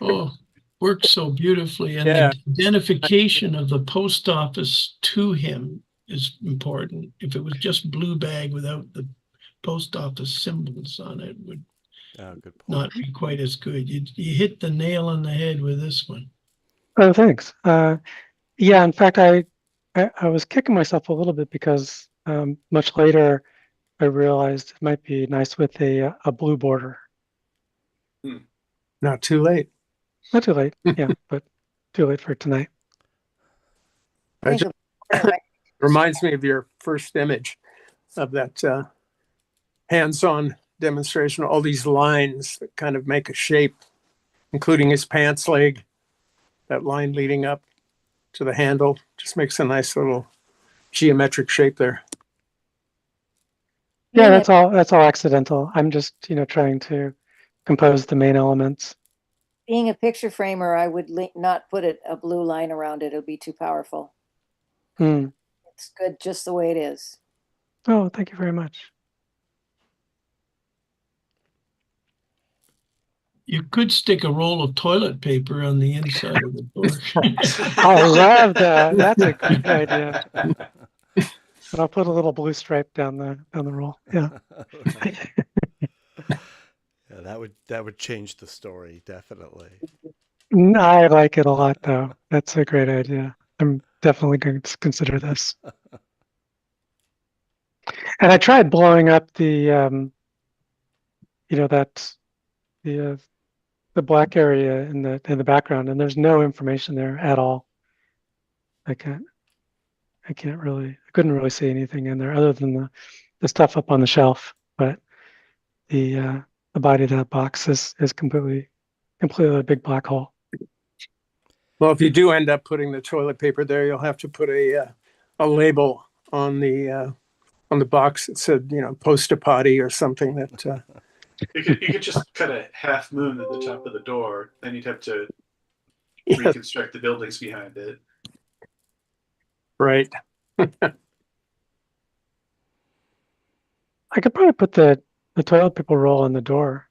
Oh, works so beautifully. And Yeah. the identification of the post office to him is important. If it was just blue bag without the post office symbols on it, would Good point. not be quite as good. You hit the nail on the head with this one. Oh, thanks. Yeah, in fact, I was kicking myself a little bit because much later I realized it might be nice with a blue border. Not too late. Not too late, yeah, but too late for tonight. Reminds me of your first image of that hands-on demonstration, all these lines that kind of make a shape, including his pants leg, that line leading up to the handle, just makes a nice little geometric shape there. Yeah, that's all accidental. I'm just, trying to compose the main elements. Being a picture framer, I would not put a blue line around it. It'll be too powerful. It's good just the way it is. Oh, thank you very much. You could stick a roll of toilet paper on the inside of the door. I love that. That's a great idea. And I'll put a little blue stripe down the roll. Yeah. Yeah, that would change the story, definitely. I like it a lot, though. That's a great idea. I'm definitely going to consider this. And I tried blowing up the, the black area in the background, and there's no information there at all. I couldn't really see anything in there other than the stuff up on the shelf. But the body of that box is completely a big black hole. Well, if you do end up putting the toilet paper there, you'll have to put a label on the box that said, post-a-potty or something that. You could just cut a half moon at the top of the door, then you'd have to reconstruct the buildings behind it. Right. I could probably put the toilet paper roll on the door.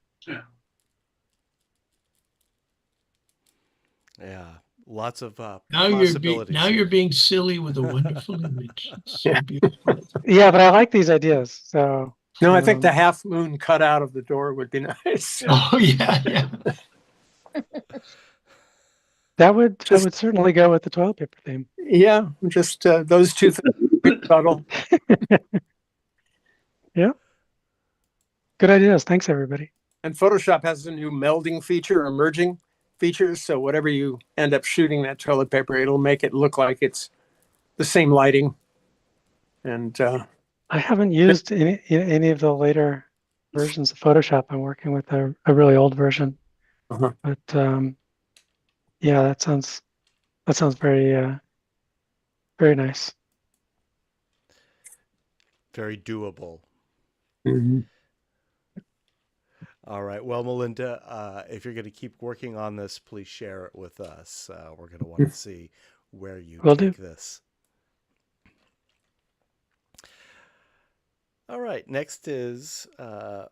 Yeah, lots of now possibilities. You're being silly with a wonderful image. It's so beautiful. Yeah, but I like these ideas. So no, I think the half moon cut out of the door would be nice. Oh yeah. That would certainly go with the toilet paper theme. Yeah, just those two things. Subtle. Yeah. Good ideas. Thanks, everybody. And Photoshop has a new melding feature, or merging features. So whatever you end up shooting that toilet paper, it'll make it look like it's the same lighting. And I haven't used any of the later versions of Photoshop. I'm working with a really old version. But yeah, that sounds very very nice. Very doable. Mm-hmm. All right. Well, Melinda, if you're going to keep working on this, please share it with us. We're going to want to see where you take this. All right. Next is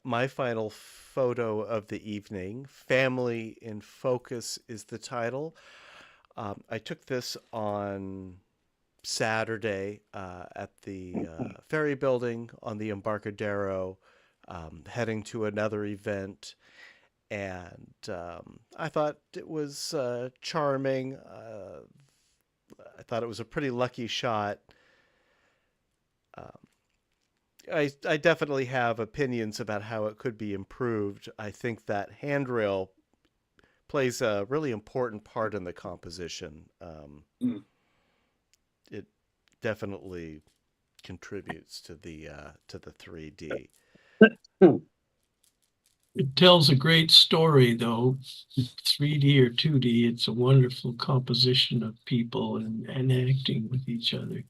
my final photo of the evening. Family in Focus is the title. I took this on Saturday at the ferry building on the Embarcadero, heading to another event, and I thought it was charming. I thought it was a pretty lucky shot. I definitely have opinions about how it could be improved. I think that handrail plays a really important part in the composition. It definitely contributes to the 3D. It tells a great story, though. 3D or 2D, it's a wonderful composition of people and acting with each other.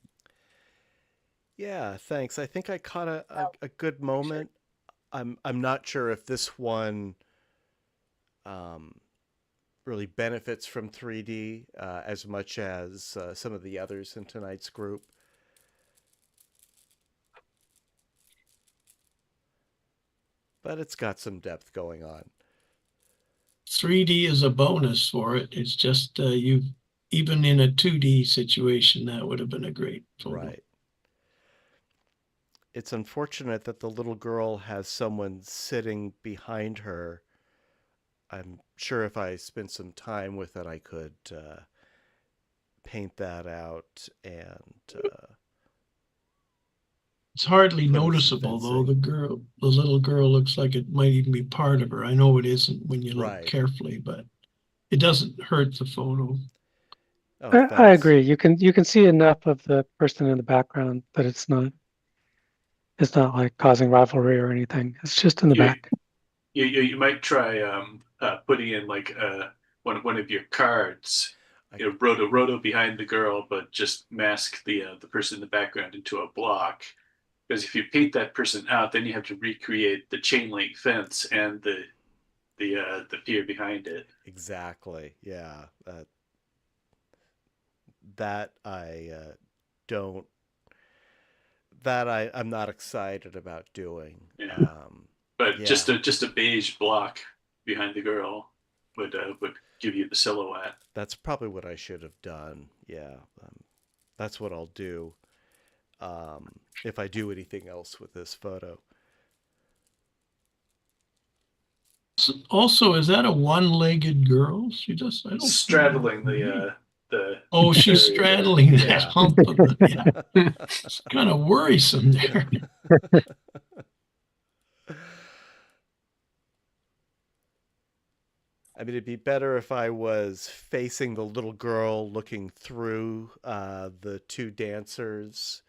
Yeah, thanks. I think I caught a good moment. I'm not sure if this one really benefits from 3D as much as some of the others in tonight's group. But it's got some depth going on. 3D is a bonus for it. It's just you, even in a 2D situation, that would have been a great photo. Right. It's unfortunate that the little girl has someone sitting behind her. I'm sure if I spent some time with it, I could paint that out and It's hardly put in some noticeable though. fencing. The little girl looks like it might even be part of her. I know it isn't when you look Right. carefully, but it doesn't hurt the photo. Oh, I thanks. agree. You can see enough of the person in the background that it's not like causing rivalry or anything. It's just in the back. You might try putting in like one of your cards. You know, roto behind the girl, but just mask the person in the background into a block. Because if you paint that person out, then you have to recreate the chain link fence and the pier behind it. Exactly. Yeah. That I don't. That I'm not excited about doing. Yeah. But yeah. just a beige block behind the girl would give you the silhouette. That's probably what I should have done. Yeah. That's what I'll do. If I do anything else with this photo. Also, is that a one-legged girl? She just I don't straddling the Oh, she's straddling that Yeah. hump of the, yeah. It's kind of worrisome there. I mean, it'd be better if I was facing the little girl looking through the two dancers,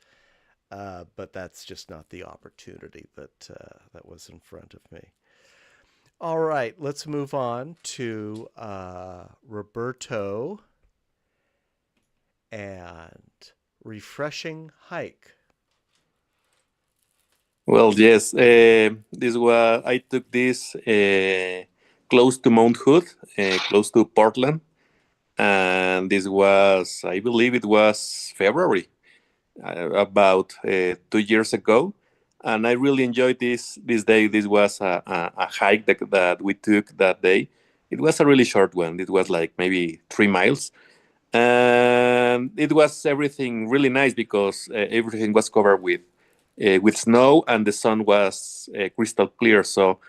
but that's just not the opportunity that was in front of me. All right, let's move on to Roberto and refreshing hike. Well, yes, this was I took this close to Mount Hood, close to Portland, and this was, I believe, it was February, about 2 years ago, and I really enjoyed this day. This was a hike that we took that day. It was a really short one. It was like maybe 3 miles, and it was everything really nice because everything was covered with snow, and the sun was crystal clear. So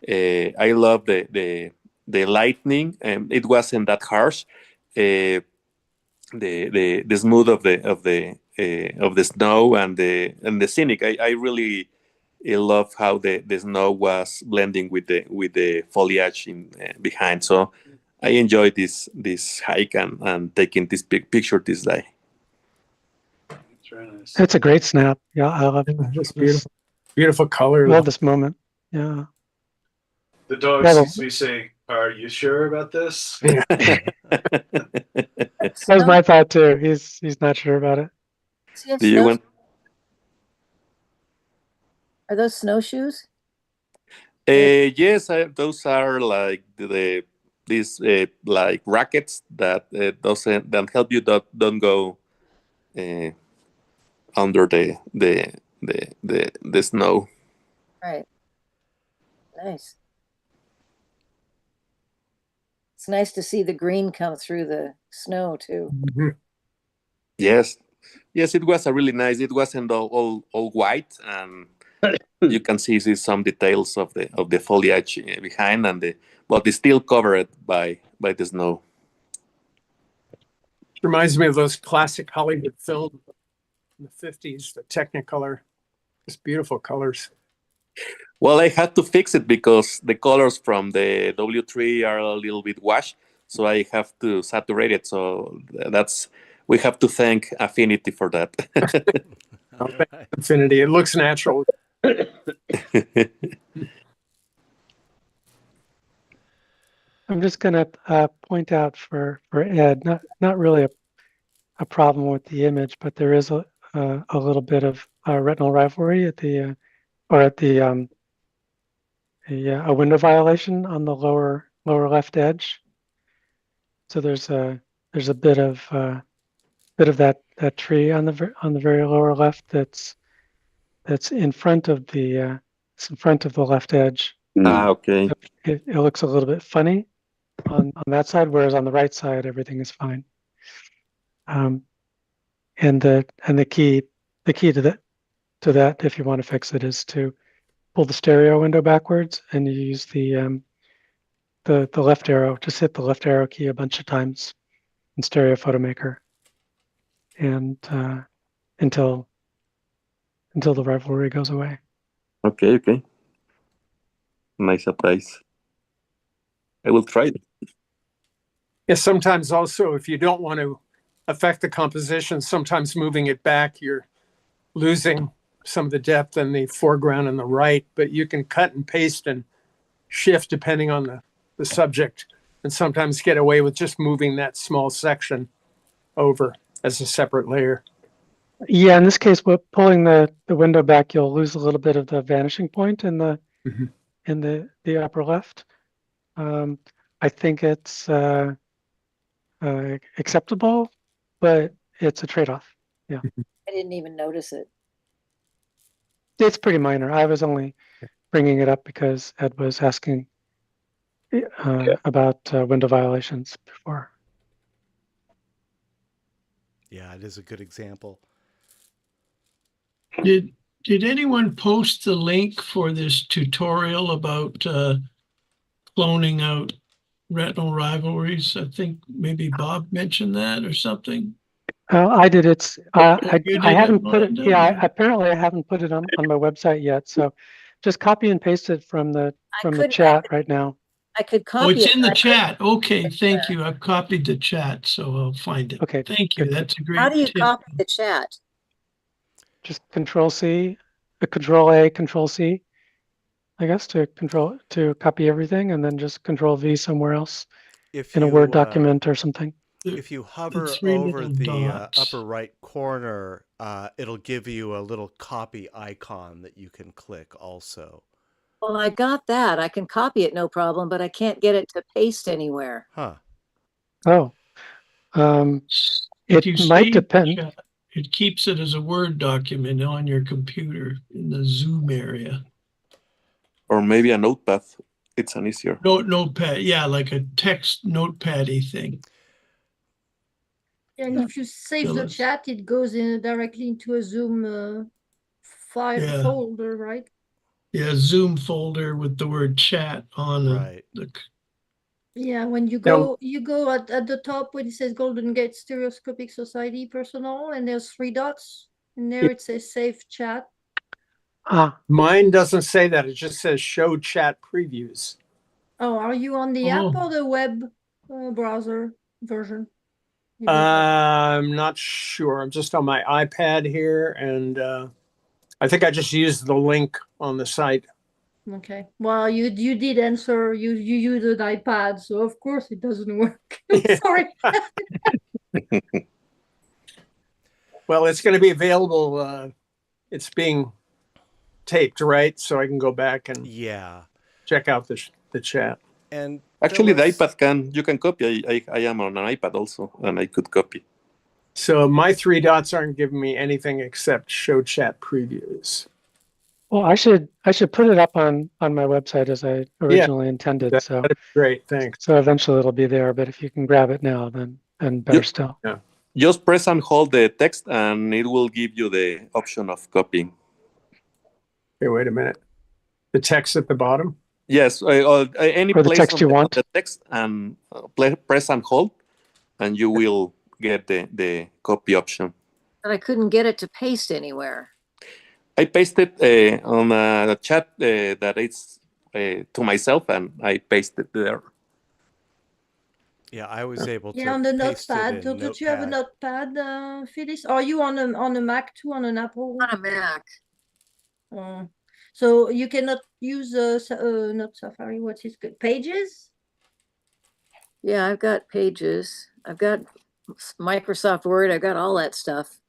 I love the lightning, and it wasn't that harsh. The smooth of the snow and the scenic. I really love how the snow was blending with the foliage in behind. So I enjoyed this hike and taking this big picture this day. That's very nice. It's a great snap. Yeah, I love It's beautiful. Beautiful color. love this moment. Yeah. The dog Yeah, seems to be saying, "Are you sure about this?" That was my thought too. He's not sure about it. Do you want? Are those snowshoes? Yes, those are like these like rackets that don't help you don't go under the snow. Right. Nice. It's nice to see the green come through the snow too. Yes, it was a really nice. It wasn't all white, and you can see some details of the foliage behind, but it's still covered by the snow. Reminds me of those classic Hollywood films in the 50s, the Technicolor. Just beautiful colors. Well, I had to fix it because the colors from the W3 are a little bit washed, so I have to saturate it. So we have to thank Affinity for that. Right. Infinity. It looks natural. I'm just gonna point out for Ed, not really a problem with the image, but there is a little bit of retinal rivalry at the a window violation on the lower left edge. So there's a bit of that tree on the very lower left that's in front of the left edge. Okay. It looks a little bit funny on that side, whereas on the right side everything is fine. And the key to that, if you want to fix it, is to pull the stereo window backwards and you use the left arrow. Just hit the left arrow key a bunch of times in Stereo Photo Maker, and until the rivalry goes away. Okay. Okay. Nice surprise. I will try it. Yeah, sometimes also, if you don't want to affect the composition, sometimes moving it back, you're losing some of the depth in the foreground and the right, but you can cut and paste and shift depending on the subject, and sometimes get away with just moving that small section over as a separate layer. Yeah, in this case, with pulling the window back, you'll lose a little bit of the vanishing point in the upper left. I think it's acceptable, but it's a trade-off. Yeah, I didn't even notice it. it's pretty minor. I was only bringing it up because Ed was asking about window violations before. Yeah, it is a good example. Did anyone post the link for this tutorial about cloning out retinal rivalries? I think maybe Bob mentioned that or something. I did. It's I You did haven't it, put it. Melinda? Yeah, apparently I haven't put it on my website yet. So just copy and paste it from the chat right now. I could copy Oh, it's it. in the but I couldn't- chat. Okay, thank you. I've copied the chat, so I'll find it. Okay, Thank you. good. That's a great How do you tip. copy the chat? Just Control C, Control A, Control C, I guess, to copy everything, and then just Control V somewhere else If in a you, Word document or something. If you hover three over little the dots. upper right corner, it'll give you a little copy icon that you can click also. Well, I got that. I can copy it, no problem, but I can't get it to paste anywhere. Huh. Oh, If you it might save depend. chat, it keeps it as a Word document on your computer in the Zoom area. Or maybe a notepad. It's an easier. Notepad, yeah, like a text notepad-y thing. And if you save the Phyllis. chat, it goes directly into a Zoom file Yeah. folder, right? Yeah, Zoom folder with the word chat on Right. Yeah, when you Now- go at the top where it says Golden Gate Stereoscopic Society Personal, and there's 3 dots, and there it says Save Chat. Mine doesn't say that. It just says show chat previews. Oh, are you on the app or the web browser version? I'm not sure. I'm just on my iPad here, and I think I just used the link on the site. Okay. Well, you did answer. You used an iPad, so of course it doesn't work. Sorry. Well, it's going to be available. It's being taped, right? So I can go back and check out the chat. And actually, the iPad you can copy. I am on an iPad also, and I could copy. So my 3 dots aren't giving me anything except show chat previews. Well, I should put it up on my website as I originally intended. So that'd be great, thanks. So eventually it'll be there, but if you can grab it now, then better still. Yeah. Just press and hold the text, and it will give you the option of copying. Okay, wait a minute. The text at the bottom? Yes, any or the place text on you want. the text, and press and hold, and you will get the copy option. But I couldn't get it to paste anywhere. I pasted on a chat that it's to myself, and I pasted there. Yeah, I was able to Yeah, on the paste notepad. it in Don't you have a Notepad. notepad, Phyllis? Are you on a Mac too, on an Apple? On a Mac. So you cannot use not Safari. What's it good? Pages? Yeah, I've got Pages. I've got Microsoft Word. I've got all that stuff.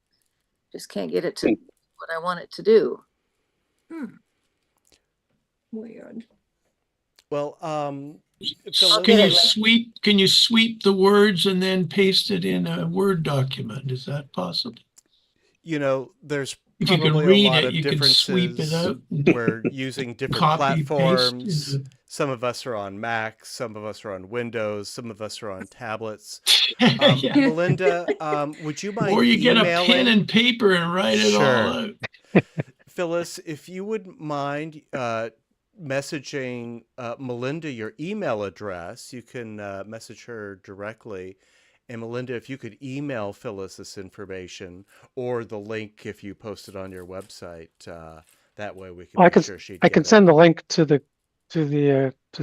Just can't get it to what I want it to do. Weird. Well, get it. Can you sweep the words and then paste it in a Word document? Is that possible? you know, there's If you can probably a read lot it, of you can sweep it differences. out and We're using different copy, paste. platforms. Some of us are on Mac, some of us are on Windows, some of us are on tablets. Yeah. Melinda, would you mind Or you get a pen emailing? and paper and write it all Sure. out. Phyllis, if you wouldn't mind messaging Melinda your email address, you can message her directly. And Melinda, if you could email Phyllis this information or the link if you post it on your website, that way we can I make can sure she'd I get can it. send the link to the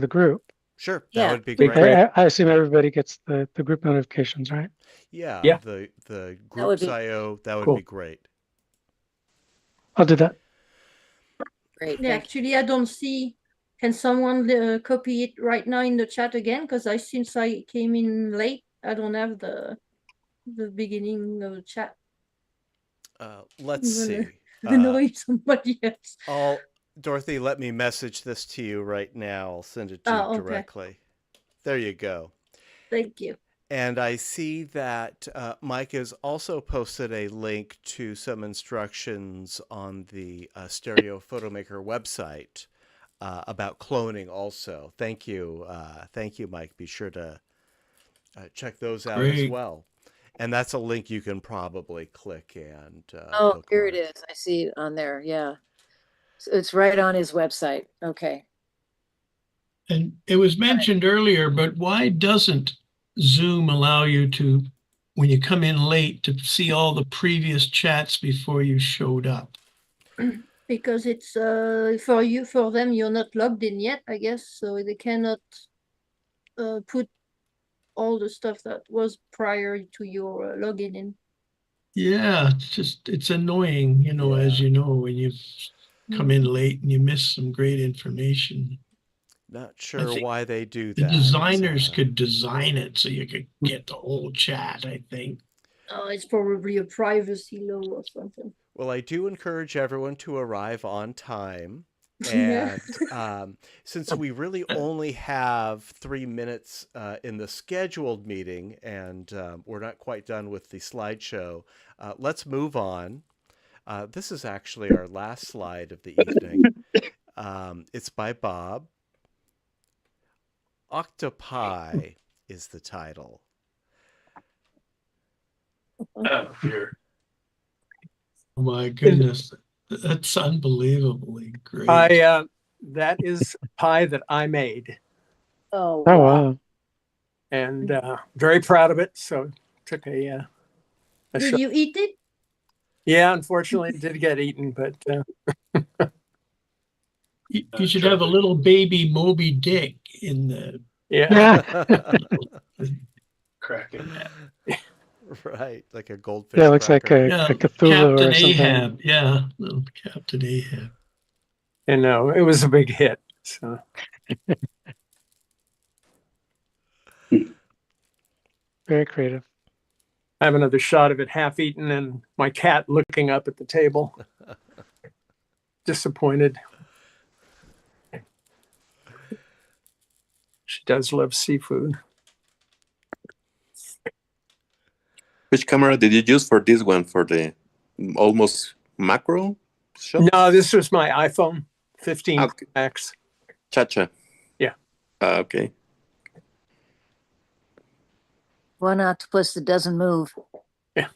group. Sure, that Yeah. would be great. I assume everybody gets the group notifications, right? Yeah, Yeah. the would groups be IO, that would cool. be great. I'll do that. great. Yeah, Thank you. actually, I don't see. Can someone copy it right now in the chat again? Because since I came in late, I don't have the beginning of the chat. Let's see. I know it's somebody else. Dorothy, let me message this to you right now. I'll send it to you Oh, okay. directly. There you go. Thank you. And I see that Mike has also posted a link to some instructions on the Stereo Photomaker website about cloning also. Thank you. Thank you, Mike. Be sure to check those out as Great. well. And that's a link you can probably click and Oh, here it bookmark. is. I see it on there. Yeah. So it's right on his website. Okay. And it was mentioned earlier, but why doesn't Zoom allow you to, when you come in late, to see all the previous chats before you showed up? Because it's for them, you're not logged in yet, I guess, so they cannot put all the stuff that was prior to your login in. Yeah, it's annoying, as you know, when you come in late and you miss some great information. Not sure think why they do The that. designers could design it so you could get the whole chat, I think. It's probably a privacy law or something. Well, I do encourage everyone to arrive on time. Yeah. And since we really only have 3 minutes in the scheduled meeting and we're not quite done with the slideshow, let's move on. This is actually our last slide of the evening. It's by Bob. Octopi is the title. Oh, dear. Oh my goodness, that's unbelievably great. That is pie that I made, Oh, Oh wow. wow. and very proud of it. So took a Did shot. you eat it? Yeah, unfortunately, it did get eaten, but You should have a little baby Moby Dick in the yeah. Cracking. Right, like a goldfish. Yeah, it looks like cracker. a Cthulhu Captain or something. Ahab. Yeah, little Captain Ahab. And no, it was a big hit. So Very creative. I have another shot of it half eaten and my cat looking up at the table. Disappointed. She does love seafood. Which camera did you use for this one? For the almost macro shot? No, this was my iPhone 15 Okay. Max. Cha-cha. Yeah. Okay. One octopus that doesn't move. How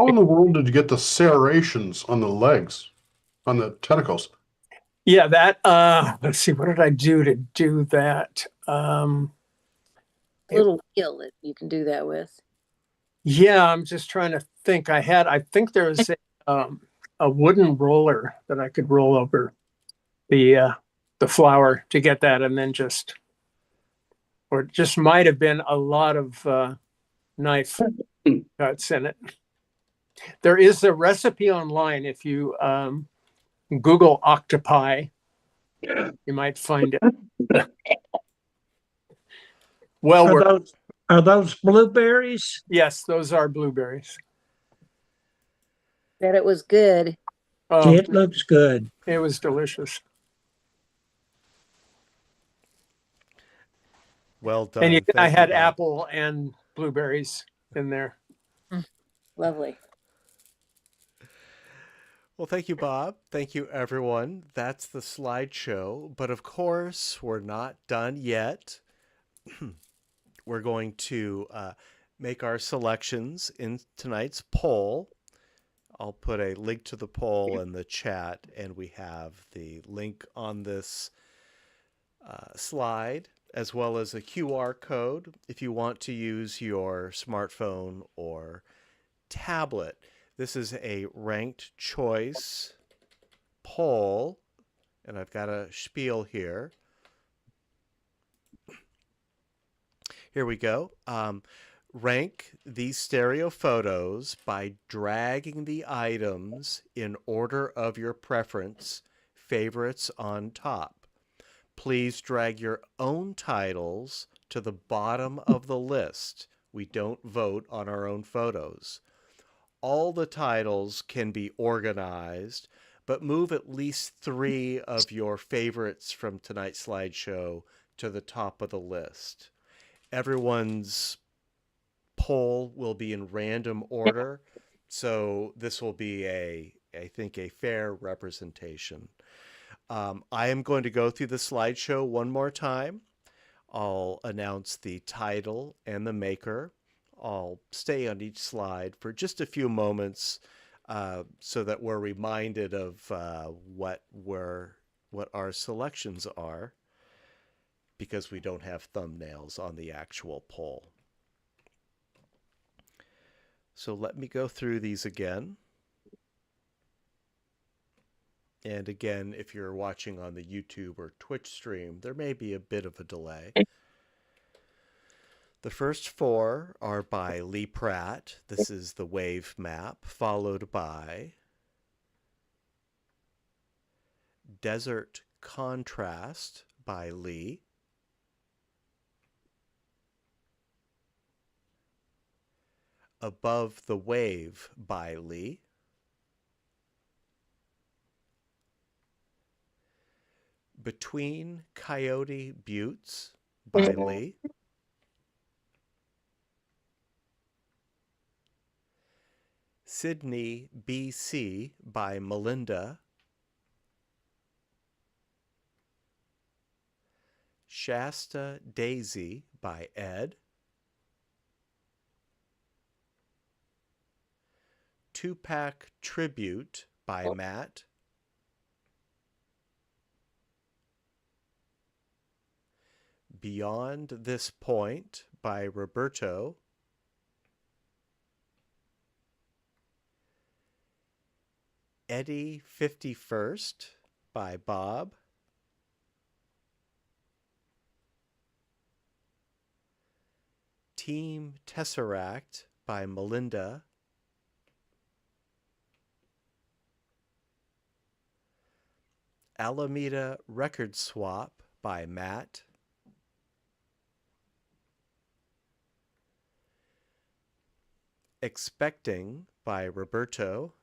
in the world did you get the serrations on the legs, on the tentacles? Yeah, that let's see, what did I do to do that? Little wheel that you can do that with. Yeah, I'm just trying to think. I think there was a wooden roller that I could roll over the flour to get that, and then or it just might have been a lot of knife cuts in it. There is a recipe online. If you Google octopi, you might find it. Well, Are those blueberries? yes, those are blueberries. Bet it was good. Oh, It looks good. it was delicious. Well done. And I Thank you, had Bob. apple and blueberries in there. Lovely. Well, thank you, Bob. Thank you, everyone. That's the slideshow. But of course, we're not done yet. We're going to make our selections in tonight's poll. I'll put a link to the poll in the chat, and we have the link on this slide, as well as a QR code if you want to use your smartphone or tablet. This is a ranked choice poll, and I've got a spiel here. Here we go. Rank these stereo photos by dragging the items in order of your preference, favorites on top. Please drag your own titles to the bottom of the list. We don't vote on our own photos. All the titles can be organized, but move at least 3 of your favorites from tonight's slideshow to the top of the list. Everyone's poll will be in random order, so this will be I think, a fair representation. I am going to go through the slideshow one more time. I'll announce the title and the maker. I'll stay on each slide for just a few moments so that we're reminded of what our selections are, because we don't have thumbnails on the actual poll. So let me go through these again. And again, if you're watching on the YouTube or Twitch stream, there may be a bit of a delay. The first 4 are by Lee Pratt. This is the wave map, followed by Desert Contrast by Lee. Above the Wave by Lee. Between Coyote Buttes by Lee. Sydney, BC by Melinda. Shasta Daisy by Ed. Two-Pack Tribute by Matt. Beyond This Point by Roberto. Eddie 51st by Bob. Team Tesseract by Melinda. Alameda Record Swap by Matt. Expecting by Roberto.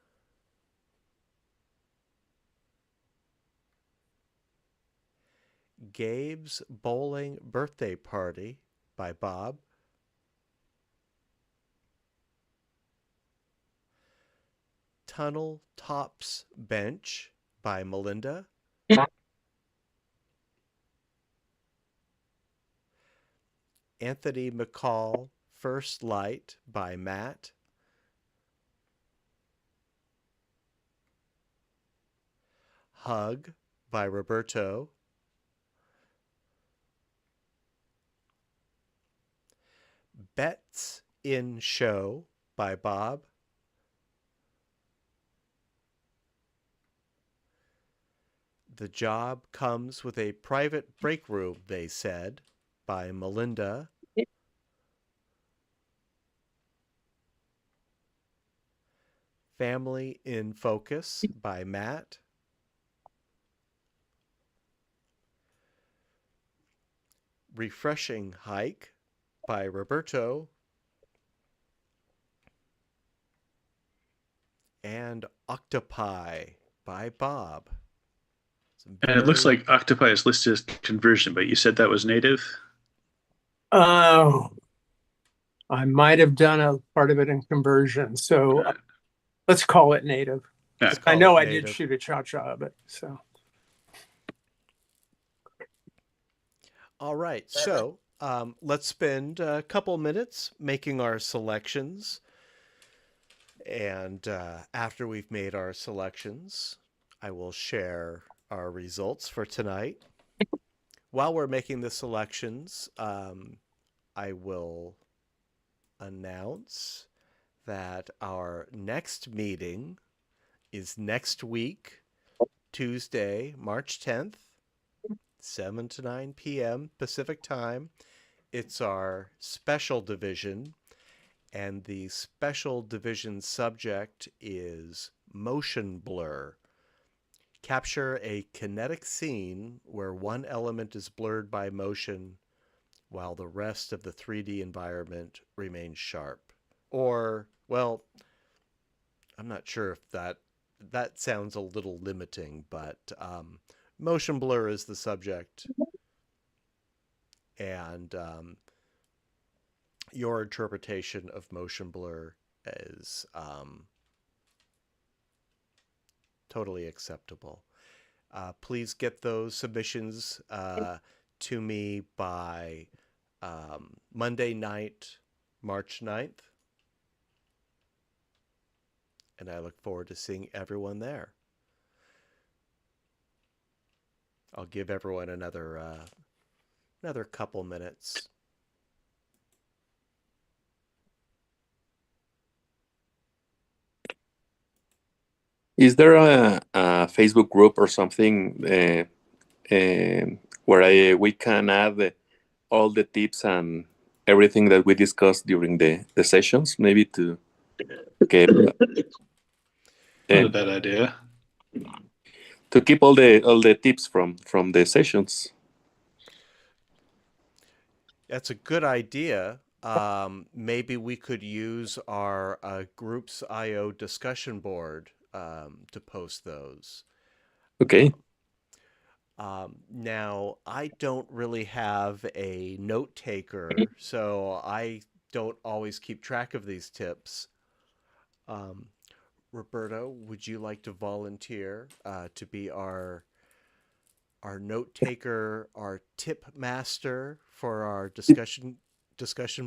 Gabe's Bowling Birthday Party by Bob. Tunnel Tops Bench by Melinda. Anthony McCall First Light by Matt. Hug by Roberto. Bets in Show by Bob. The Job Comes with a Private Break Room, They Said by Melinda. Family in Focus by Matt. Refreshing Hike by Roberto. And Octopi by Bob. And it looks like Octopi is listed as conversion, but you said that was native? Oh, I might have done a part of it in conversion, so let's call it native. Yeah. I know Call it I did native. shoot a cha-cha of it, so. All right, so let's spend a couple minutes making our selections. And after we've made our selections, I will share our results for tonight. While we're making the selections, I will announce that our next meeting is next week, Tuesday, March 10th, 7 to 9 p.m. Pacific time. It's our special division, and the special division subject is motion blur. Capture a kinetic scene where one element is blurred by motion while the rest of the 3D environment remains sharp. Or, well, I'm not sure if that sounds a little limiting, but motion blur is the subject, and your interpretation of motion blur is totally acceptable. Please get those submissions to me by Monday night, March 9th. And I look forward to seeing everyone there. I'll give everyone another couple minutes. Is there a Facebook group or something where we can add all the tips and everything that we discussed during the sessions, maybe to get Not a bad idea. to keep all the tips from the sessions? That's a good idea. Maybe we could use our group's IO discussion board to post those. Okay. Now, I don't really have a note taker, so I don't always keep track of these tips. Roberto, would you like to volunteer to be our note taker, our tip master for our discussion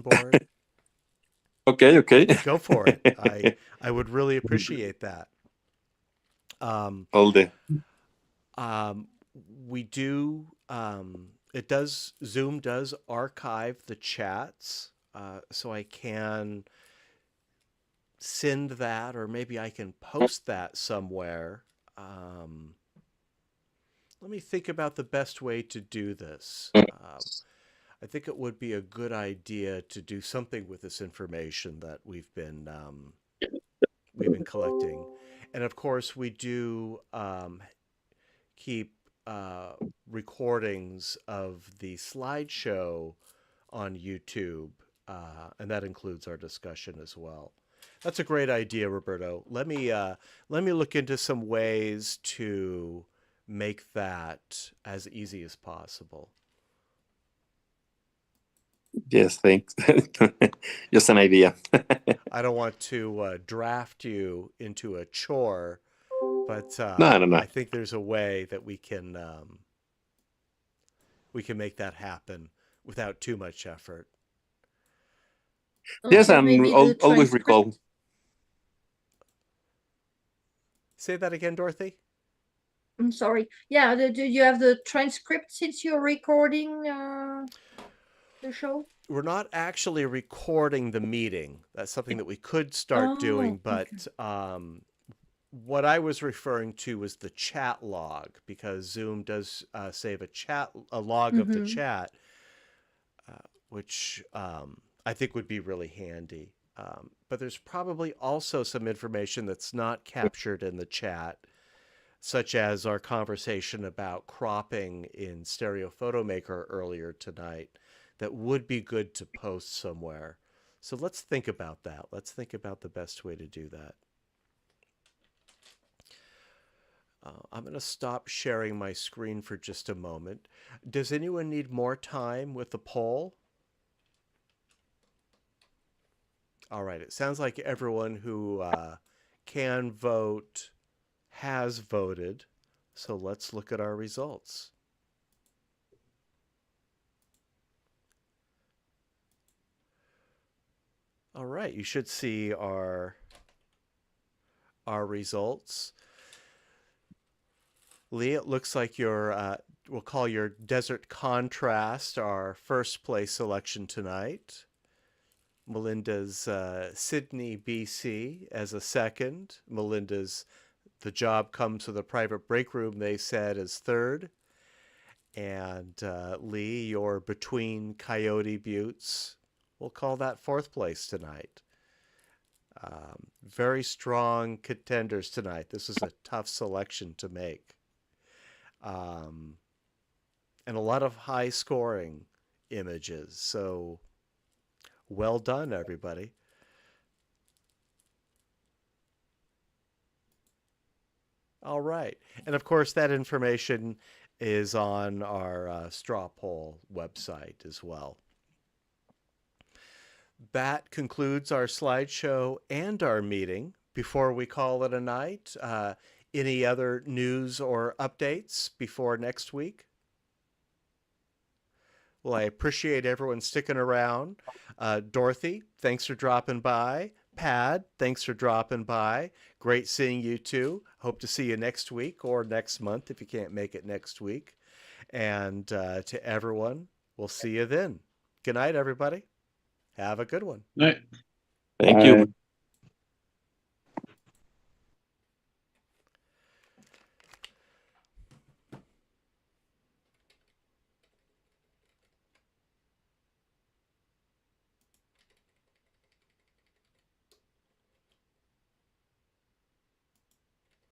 board? Okay. Go for it. I would really appreciate that. All the We do Zoom does archive the chats, so I can send that, or maybe I can post that somewhere. Let me think about the best way to do this. I think it would be a good idea to do something with this information that we've been collecting, and of course we do keep recordings of the slideshow on YouTube, and that includes our discussion as well. That's a great idea, Roberto. Let me look into some ways to make that as easy as possible. yes, thanks. Just an idea. I don't want to draft you into a chore, but No. I think there's a way that we can make that happen without too much effort. Yes, Okay, and maybe the always transcript- recall. Say that again, Dorothy. I'm sorry. Yeah, do you have the transcript since you're recording the show? We're not actually recording the meeting. That's something that we could start doing, but what I was referring to was the chat log, because Zoom does save a log of the chat, which I think would be really handy. But there's probably also some information that's not captured in the chat, such as our conversation about cropping in Stereo Photo Maker earlier tonight, that would be good to post somewhere. So let's think about that. Let's think about the best way to do that. I'm going to stop sharing my screen for just a moment. Does anyone need more time with the poll? All right. It sounds like everyone who can vote has voted. So let's look at our results. All right. You should see our results. Lee, it looks like your we'll call your Desert Contrast our first place selection tonight. Melinda's Sydney, BC as a second. Melinda's The Job Comes with a Private Break Room, they said, as third. And Lee, your Between Coyote Buttes, we'll call that fourth place tonight. Very strong contenders tonight. This is a tough selection to make. And a lot of high scoring images. So well done, everybody. All right. And of course, that information is on our straw poll website as well. That concludes our slideshow and our meeting. Before we call it a night, any other news or updates before next week? Well, I appreciate everyone sticking around. Dorothy, thanks for dropping by. Pad, thanks for dropping by. Great seeing you too. Hope to see you next week or next month if you can't make it next week. And to everyone, we'll see you then. Good night, everybody. Have a good one. Night. Thank you. Bye.